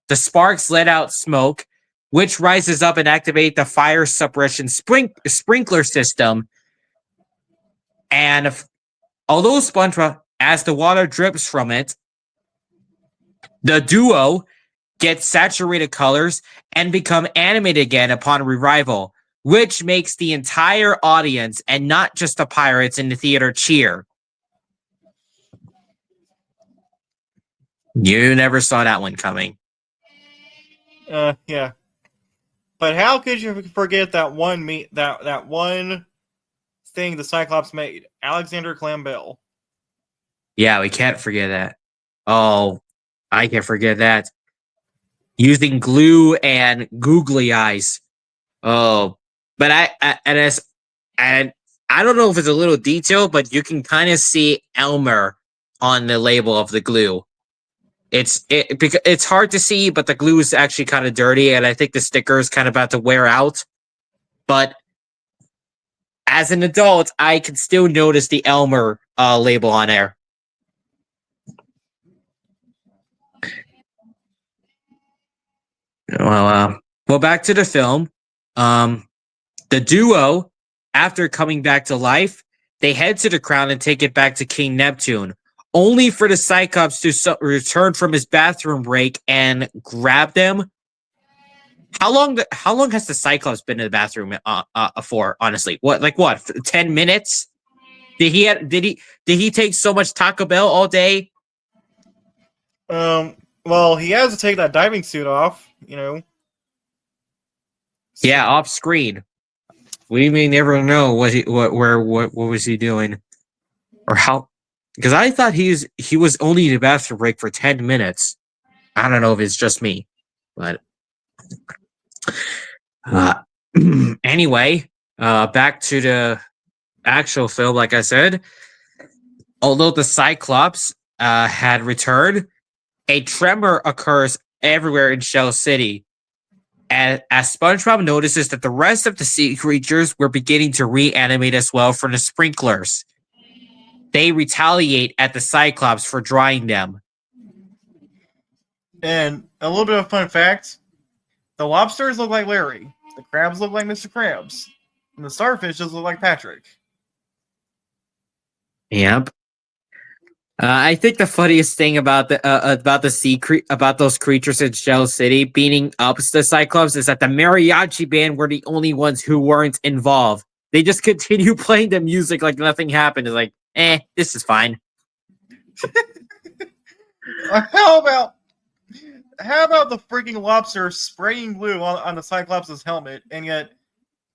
The sparks let out smoke, which rises up and activate the fire suppression sprinkler system. And although SpongeBob, as the water drips from it, the duo get saturated colors and become animated again upon revival, which makes the entire audience and not just the pirates in the theater cheer. You never saw that one coming. Yeah. But how could you forget that that one thing the Cyclops made? Alexander Clam Bell. Yeah, we can't forget that. Oh, I can't forget that. Using glue and googly eyes. Oh, but and I don't know if it's a little detail, but you can kind of see Elmer on the label of the glue. Because it's hard to see, but the glue is actually kind of dirty, and I think the sticker is kind of about to wear out. But as an adult, I can still notice the Elmer label on there. Well, back to the film. The duo, after coming back to life, they head to the crown and take it back to King Neptune, only for the Cyclops to return from his bathroom break and grab them. How long has the Cyclops been in the bathroom for? Honestly, what 10 minutes? Did he take so much Taco Bell all day? Well, he has to take that diving suit off, you know. Yeah, off screen. We may never know what was he doing, or how, because I thought he was only in the bathroom break for 10 minutes. I don't know if it's just me, but uh, anyway, back to the actual film. Like I said, although the Cyclops had returned, a tremor occurs everywhere in Shell City. As SpongeBob notices that the rest of the sea creatures were beginning to reanimate as well from the sprinklers. They retaliate at the Cyclops for drying them. And a little bit of fun fact: the lobsters look like Larry, the crabs look like Mr. Krabs, and the starfishes look like Patrick. Yep. I think the funniest thing about about those creatures in Shell City beating up the Cyclops is that the mariachi band were the only ones who weren't involved. They just continue playing the music like nothing happened. It's like, this is fine. How about the freaking lobster spraying glue on the Cyclops' helmet, and yet,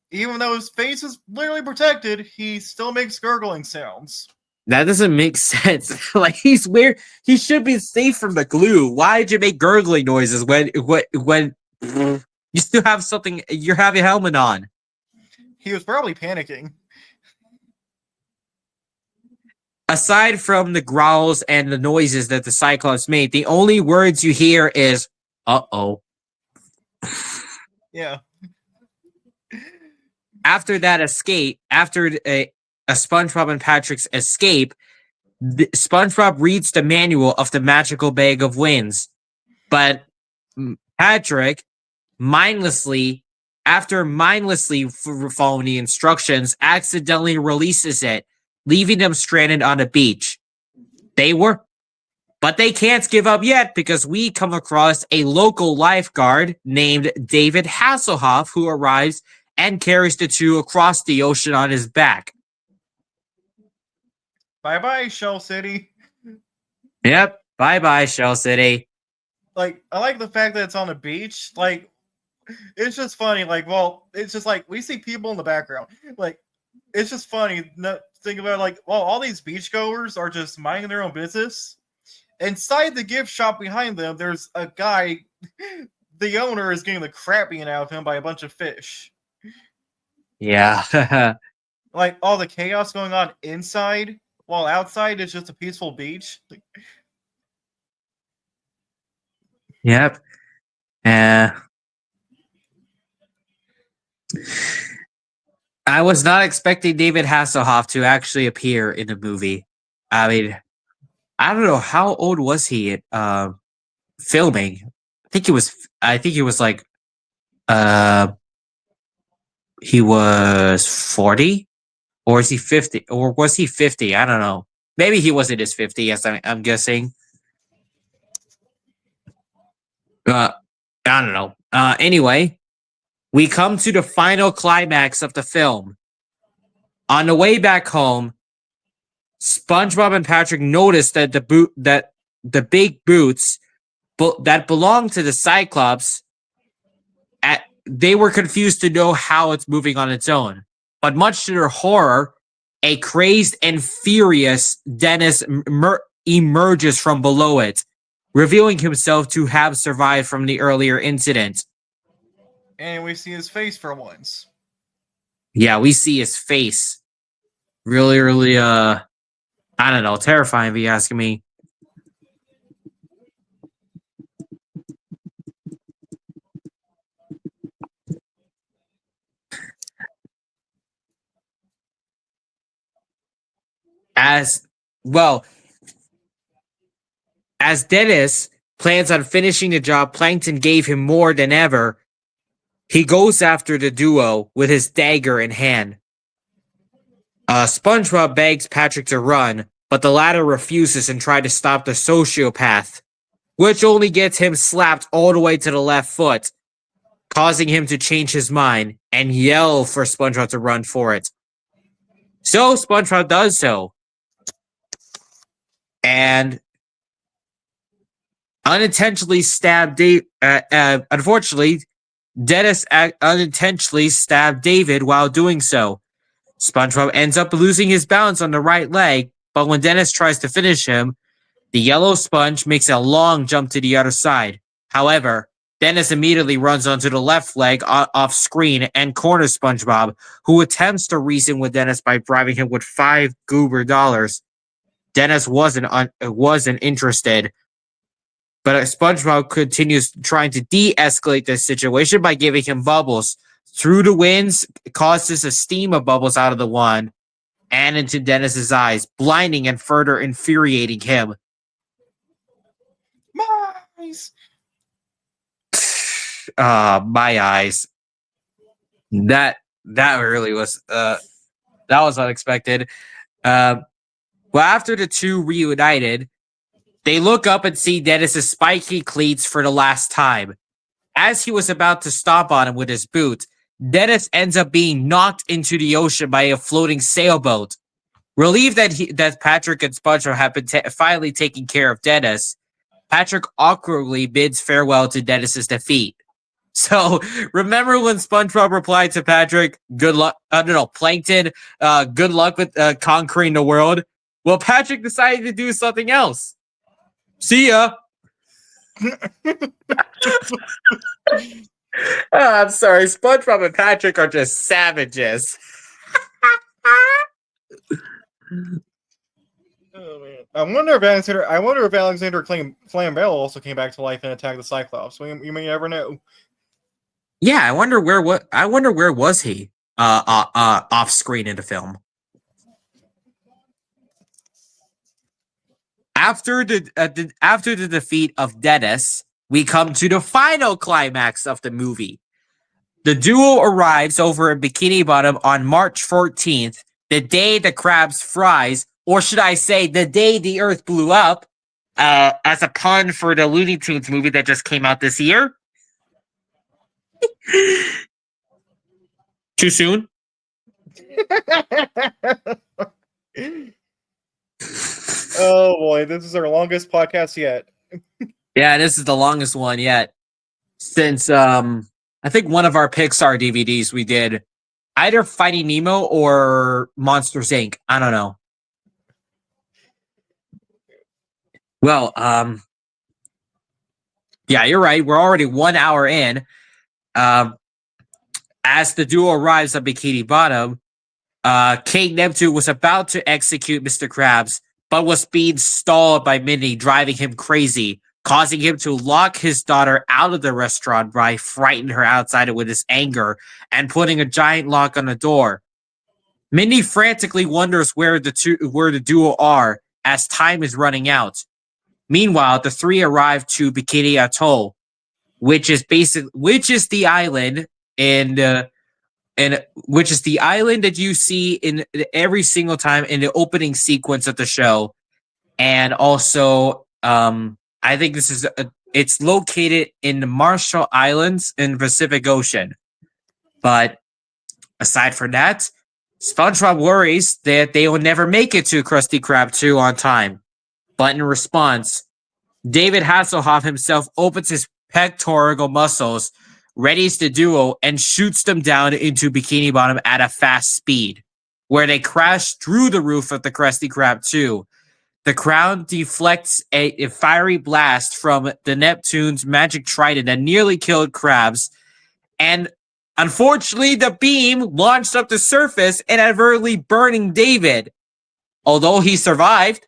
even though his face is literally protected, he still makes gurgling sounds. That doesn't make sense. Like, he's weird. He should be safe from the glue. Why did you make gurgling noises when you still have something? You have a helmet on. He was probably panicking. Aside from the growls and the noises that the Cyclops made, the only words you hear is "uh-oh." Yeah. After that escape, after a SpongeBob and Patrick's escape, SpongeBob reads the manual of the magical bag of winds, but Patrick mindlessly after mindlessly following the instructions, accidentally releases it, leaving them stranded on the beach. But they can't give up yet because we come across a local lifeguard named David Hasselhoff who arrives and carries the two across the ocean on his back. Bye-bye, Shell City. Yep. Bye-bye, Shell City. Like, I like the fact that it's on a beach. Like, it's just funny. Like, well, it's just like we see people in the background. Like, it's just funny. Think about it, like, well, all these beachgoers are just minding their own business. Inside the gift shop behind them, there's a guy. The owner is getting the crap beaten out of him by a bunch of fish. Yeah. Like all the chaos going on inside, while outside is just a peaceful beach. Yep. I was not expecting David Hasselhoff to actually appear in the movie. I mean, I don't know how old was he filming. I think he was like he was 40, or is he 50, or was he 50? I don't know. Maybe he was in his 50s, I'm guessing. I don't know. Anyway, we come to the final climax of the film. On the way back home, SpongeBob and Patrick notice that the big boots that belong to the Cyclops, they were confused to know how it's moving on its own. But much to their horror, a crazed and furious Dennis emerges from below it, revealing himself to have survived from the earlier incident. And we see his face for once. Yeah, we see his face. Really, really, I don't know, terrifying if you ask me. As Dennis plans on finishing the job Plankton gave him more than ever, he goes after the duo with his dagger in hand. SpongeBob begs Patrick to run, but the latter refuses and tries to stop the sociopath, which only gets him slapped all the way to the left foot, causing him to change his mind and yell for SpongeBob to run for it. So SpongeBob does so. And unintentionally stabbed unfortunately, Dennis unintentionally stabbed David while doing so. SpongeBob ends up losing his balance on the right leg, but when Dennis tries to finish him, the yellow sponge makes a long jump to the other side. However, Dennis immediately runs onto the left leg off screen and corners SpongeBob, who attempts to reason with Dennis by bribing him with $5 goober dollars. Dennis wasn't interested, but SpongeBob continues trying to de-escalate the situation by giving him bubbles. Through the winds, causes a steam of bubbles out of the wand and into Dennis's eyes, blinding and further infuriating him. My eyes. My eyes. That really was that was unexpected. Well, after the two reunited, they look up and see Dennis's spiky cleats for the last time. As he was about to stomp on him with his boot, Dennis ends up being knocked into the ocean by a floating sailboat. Relieved that Patrick and SpongeBob have been finally taking care of Dennis, Patrick awkwardly bids farewell to Dennis's defeat. So remember when SpongeBob replied to Patrick, "Good luck." Plankton. Good luck with conquering the world. Well, Patrick decided to do something else. See ya. I'm sorry. SpongeBob and Patrick are just savages. Oh, man. I wonder if Alexander Flamel also came back to life and attacked the Cyclops. You may never know. Yeah, I wonder where was he off screen in the film. After the defeat of Dennis, we come to the final climax of the movie. The duo arrives over in Bikini Bottom on March 14th, the day the Krabs fries, or should I say, the day the Earth blew up, as a pun for the Looney Tunes movie that just came out this year. Too soon? Oh boy, this is our longest podcast yet. Yeah, this is the longest one yet. Since I think one of our Pixar DVDs we did either Finding Nemo or Monsters Inc. I don't know. Well, yeah, you're right. We're already 1 hour in. As the duo arrives at Bikini Bottom, King Neptune was about to execute Mr. Krabs, but was being stalled by Minnie, driving him crazy, causing him to lock his daughter out of the restaurant by frightening her outside with his anger and putting a giant lock on the door. Minnie frantically wonders where the duo are as time is running out. Meanwhile, the three arrive to Bikini Atoll, which is the island which is the island that you see in every single time in the opening sequence of the show. And also, I think it's located in the Marshall Islands in the Pacific Ocean. But aside from that, SpongeBob worries that they will never make it to Krusty Krab 2 on time. But in response, David Hasselhoff himself opens his pectoral muscles, readies the duo, and shoots them down into Bikini Bottom at a fast speed, where they crash through the roof of the Krusty Krab 2. The crowd deflects a fiery blast from the Neptune's magic trident that nearly killed Krabs, and unfortunately, the beam launched up the surface, inadvertently burning David. Although he survived.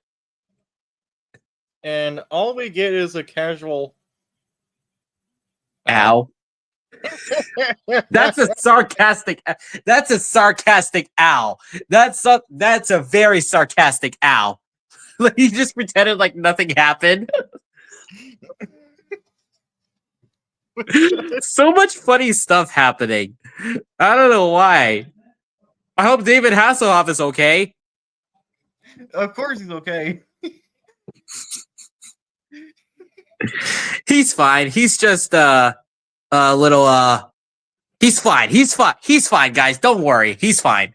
And all we get is a casual Ow. That's a sarcastic ow. That's a very sarcastic ow. He just pretended like nothing happened. So much funny stuff happening. I don't know why. I hope David Hasselhoff is okay. Of course he's okay. He's fine. He's just a little he's fine. He's fine, guys. Don't worry. He's fine.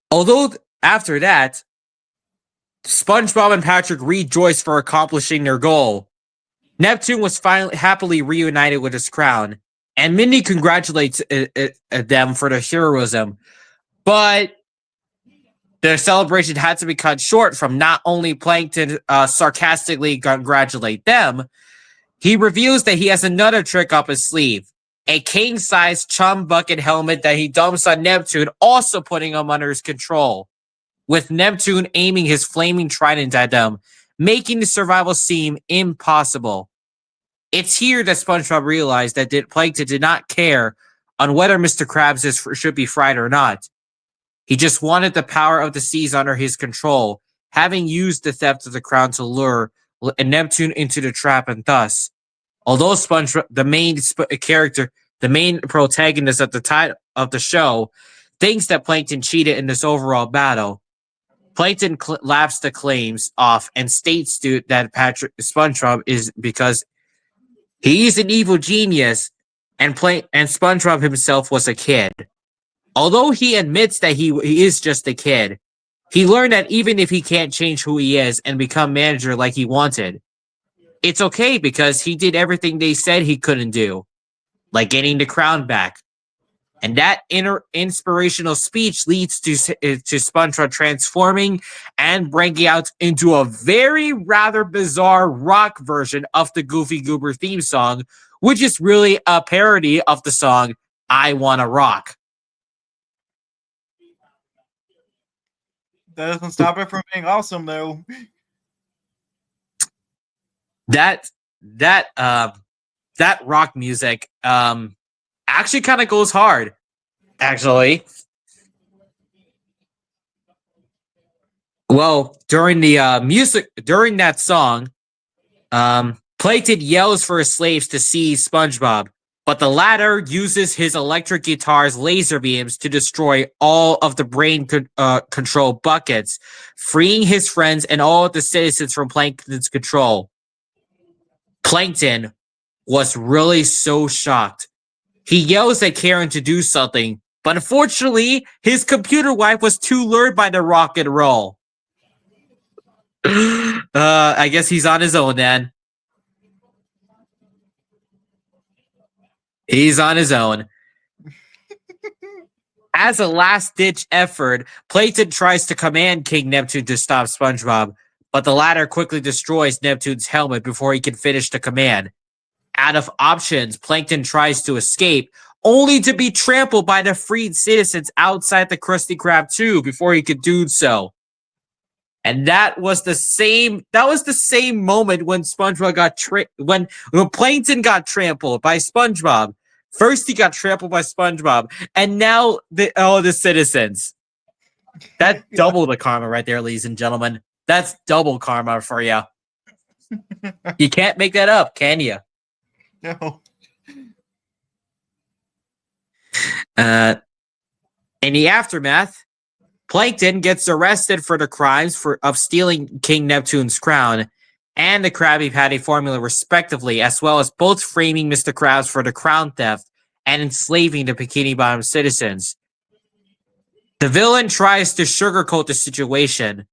Although after that, SpongeBob and Patrick rejoice for accomplishing their goal. Neptune was finally happily reunited with his crown, and Minnie congratulates them for their heroism. But their celebration had to be cut short from not only Plankton sarcastically congratulate them, he reveals that he has another trick up his sleeve. A king-size chum bucket helmet that he dumps on Neptune, also putting him under his control, with Neptune aiming his flaming trident at them, making the survival seem impossible. It's here that SpongeBob realized that Plankton did not care on whether Mr. Krabs should be fried or not. He just wanted the power of the seas under his control, having used the theft of the crown to lure Neptune into the trap, and thus, although SpongeBob, the main character, the main protagonist at the time of the show, thinks that Plankton cheated in this overall battle, Plankton laughs the claims off and states that SpongeBob is because he's an evil genius, and SpongeBob himself was a kid. Although he admits that he is just a kid, he learned that even if he can't change who he is and become manager like he wanted, it's okay because he did everything they said he couldn't do, like getting the crown back. And that inspirational speech leads to SpongeBob transforming and breaking out into a very rather bizarre rock version of the Goofy Goober theme song, which is really a parody of the song I Wanna Rock. That doesn't stop it from being awesome, though. That rock music actually kind of goes hard. Actually, Well, during the music during that song, Plankton yells for his slaves to seize SpongeBob, but the latter uses his electric guitar's laser beams to destroy all of the control buckets, freeing his friends and all of the citizens from Plankton's control. Plankton was really so shocked. He yells at Karen to do something, but unfortunately, his computer wife was too lured by the rock and roll. I guess he's on his own then. He's on his own. As a last-ditch effort, Plankton tries to command King Neptune to stop SpongeBob, but the latter quickly destroys Neptune's helmet before he can finish the command. Out of options, Plankton tries to escape, only to be trampled by the freed citizens outside the Krusty Krab 2 before he could do so. And that was the same moment when SpongeBob got when Plankton got trampled by SpongeBob. First he got trampled by SpongeBob, and now the citizens. That's double the karma right there, ladies and gentlemen. That's double karma for you. You can't make that up, can you? No. In the aftermath, Plankton gets arrested for the crimes of stealing King Neptune's crown and the Krabby Patty formula respectively, as well as both framing Mr. Krabs for the crown theft and enslaving the Bikini Bottom citizens. The villain tries to sugarcoat the situation,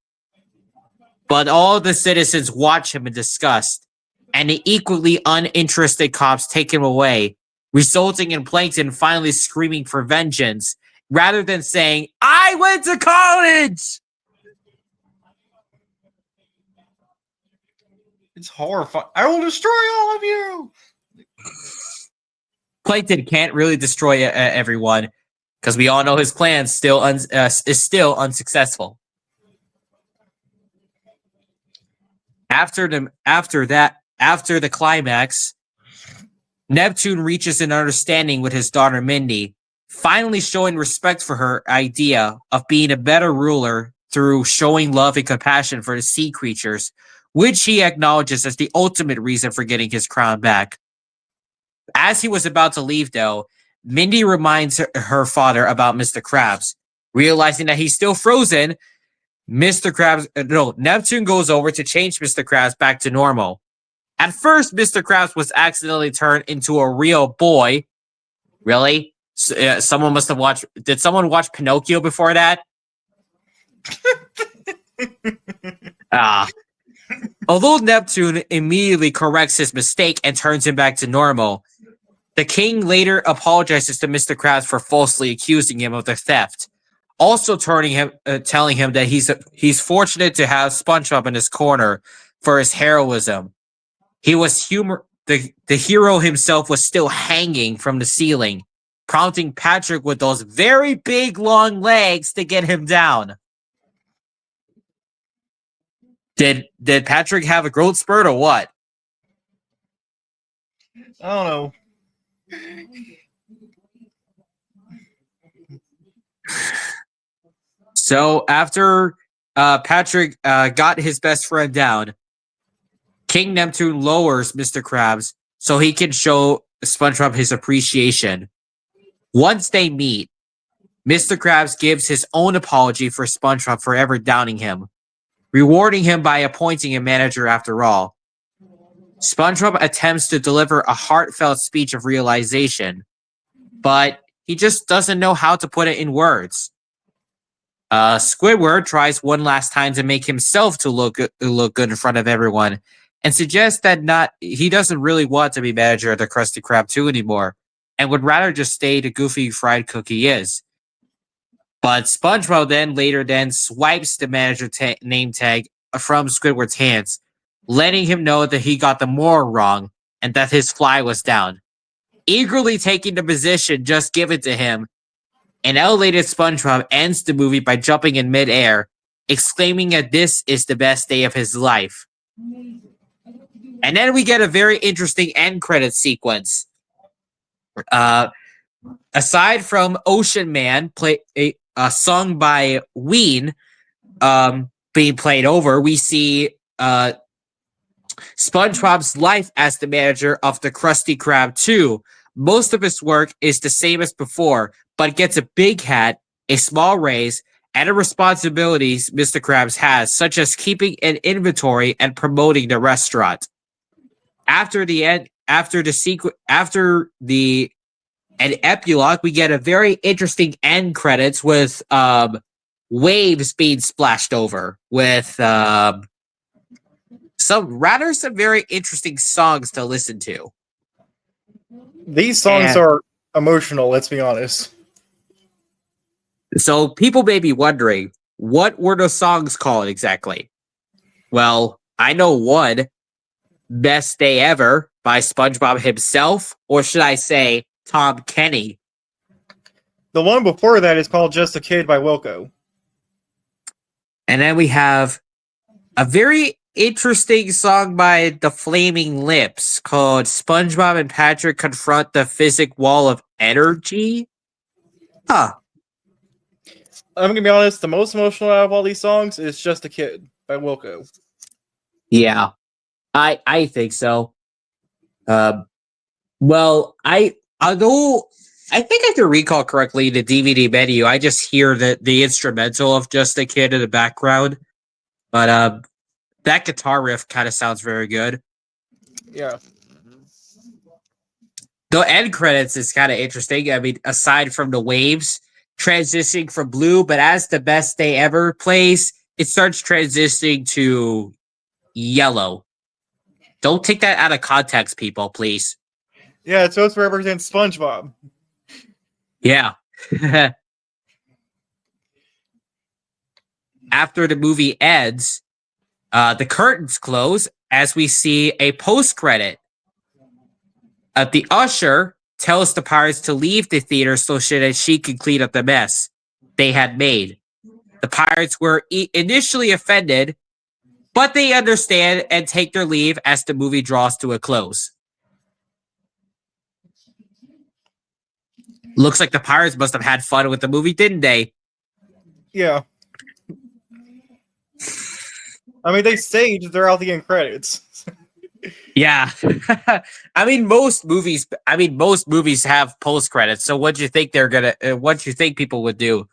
but all the citizens watch him in disgust, and the equally uninterested cops take him away, resulting in Plankton finally screaming for vengeance, rather than saying, "I went to college!" It's horrifying. I will destroy all of you! Plankton can't really destroy everyone, because we all know his plan is still unsuccessful. After the climax, Neptune reaches an understanding with his daughter Mindy, finally showing respect for her idea of being a better ruler through showing love and compassion for the sea creatures, which he acknowledges as the ultimate reason for getting his crown back. As he was about to leave, though, Mindy reminds her father about Mr. Krabs. Realizing that he's still frozen, Neptune goes over to change Mr. Krabs back to normal. At first, Mr. Krabs was accidentally turned into a real boy. Really? Someone must have watched... Did someone watch Pinocchio before that? Although Neptune immediately corrects his mistake and turns him back to normal, the king later apologizes to Mr. Krabs for falsely accusing him of the theft, also telling him that he's fortunate to have SpongeBob in his corner for his heroism. He was the hero himself was still hanging from the ceiling, prompting Patrick with those very big long legs to get him down. Did Patrick have a growth spurt or what? I don't know. So after Patrick got his best friend down, King Neptune lowers Mr. Krabs so he can show SpongeBob his appreciation. Once they meet, Mr. Krabs gives his own apology for SpongeBob for ever downing him, rewarding him by appointing a manager after all. SpongeBob attempts to deliver a heartfelt speech of realization, but he just doesn't know how to put it in words. Squidward tries one last time to make himself to look good in front of everyone, and suggests that he doesn't really want to be manager of the Krusty Krab 2 anymore, and would rather just stay the goofy fried cook he is. But SpongeBob later swipes the manager name tag from Squidward's hands, letting him know that he got the moral wrong and that his fly was down. Eagerly taking the position just given to him, an elevated SpongeBob ends the movie by jumping in midair, exclaiming that this is the best day of his life. And then we get a very interesting end credit sequence. Aside from Ocean Man, sung by Ween, being played over, we see SpongeBob's life as the manager of the Krusty Krab 2. Most of his work is the same as before, but gets a big hat, a small raise, and the responsibilities Mr. Krabs has, such as keeping an inventory and promoting the restaurant. After the an epilogue, we get a very interesting end credits with waves being splashed over with some very interesting songs to listen to. These songs are emotional, let's be honest. So people may be wondering, what were the songs called exactly? Well, I know one, Best Day Ever by SpongeBob himself, or should I say Tom Kenny. The one before that is called Just a Kid by Wilco. And then we have a very interesting song by the Flaming Lips called SpongeBob and Patrick Confront the Physic Wall of Energy. Huh. I'm going to be honest, the most emotional out of all these songs is Just a Kid by Wilco. Yeah, I think so. Although I think I can recall correctly the DVD menu, I just hear the instrumental of Just a Kid in the background. But that guitar riff kind of sounds very good. Yeah. The end credits is kind of interesting. I mean, aside from the waves transitioning from blue, but as the Best Day Ever plays, it starts transitioning to yellow. Don't take that out of context, people, please. Yeah, it's supposed to represent SpongeBob. Yeah. After the movie ends, the curtains close as we see a post-credit. The usher tells the pirates to leave the theater so that she can clean up the mess they had made. The pirates were initially offended, but they understand and take their leave as the movie draws to a close. Looks like the pirates must have had fun with the movie, didn't they? Yeah. I mean, they stayed throughout the end credits. Yeah. I mean, most movies have post credits. So what do you think what do you think people would do?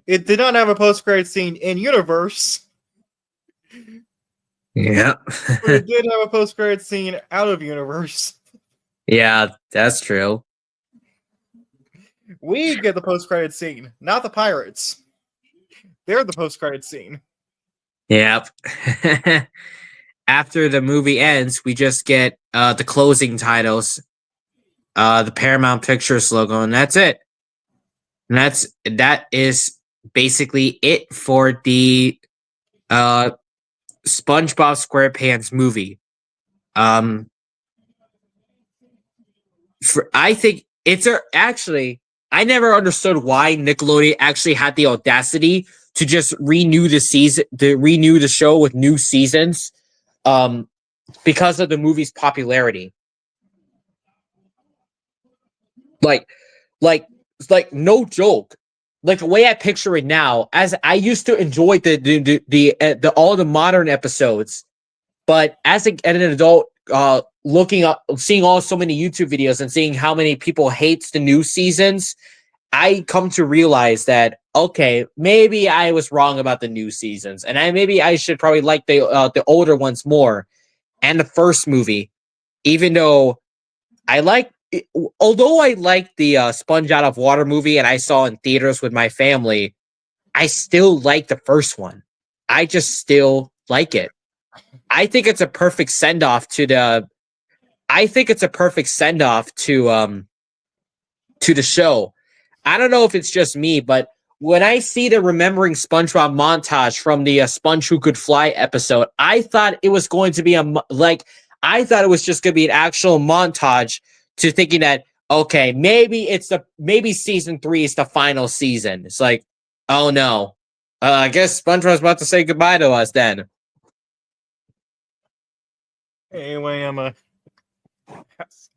It did not have a post-credit scene in universe. Yeah. But it did have a post-credit scene out of universe. Yeah, that's true. We get the post-credit scene, not the pirates. They're the post-credit scene. Yep. After the movie ends, we just get the closing titles, the Paramount Pictures logo, and that's it. And that is basically it for the SpongeBob SquarePants movie. I think actually, I never understood why Nickelodeon actually had the audacity to just renew the show with new seasons, because of the movie's popularity. Like, no joke. Like the way I picture it now, as I used to enjoy the all the modern episodes, but as an adult, seeing so many YouTube videos and seeing how many people hates the new seasons, I come to realize that okay, maybe I was wrong about the new seasons, and maybe I should probably like the older ones more, and the first movie, even though although I like the Sponge Out of Water movie and I saw in theaters with my family, I still like the first one. I just still like it. I think it's a perfect send off to the show. I don't know if it's just me, but when I see the Remembering SpongeBob montage from the Sponge Who Could Fly episode, I thought it was going to be I thought it was just going to be an actual montage, to thinking that okay, maybe season 3 is the final season. It's like, oh no, I guess SpongeBob's about to say goodbye to us then. Anyway,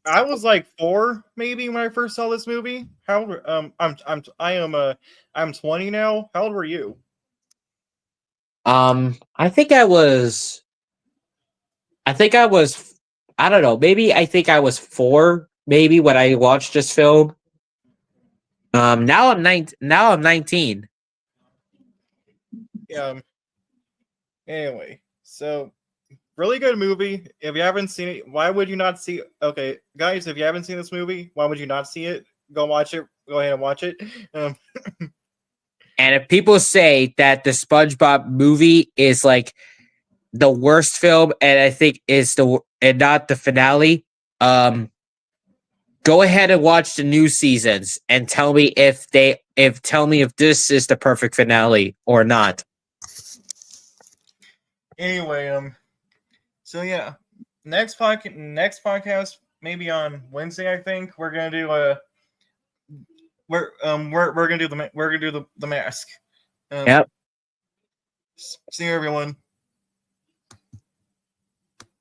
I was like 4 maybe when I first saw this movie. How I'm 20 now. How old were you? I think I was. I think I was. I don't know. Maybe I think I was 4. Maybe when I watched this film. Now I'm 9. Now I'm 19. Yeah. Anyway, so really good movie. If you haven't seen it, why would you not see? Okay, guys, if you haven't seen this movie, why would you not see it? Go watch it. Go ahead and watch it. Um, And if people say that the SpongeBob movie is like the worst film, and I think is the and not the finale, go ahead and watch the new seasons and tell me if this is the perfect finale or not. anyway, so yeah, next podcast maybe on Wednesday. I think we're gonna do we're gonna do the mask. Yep. See you everyone.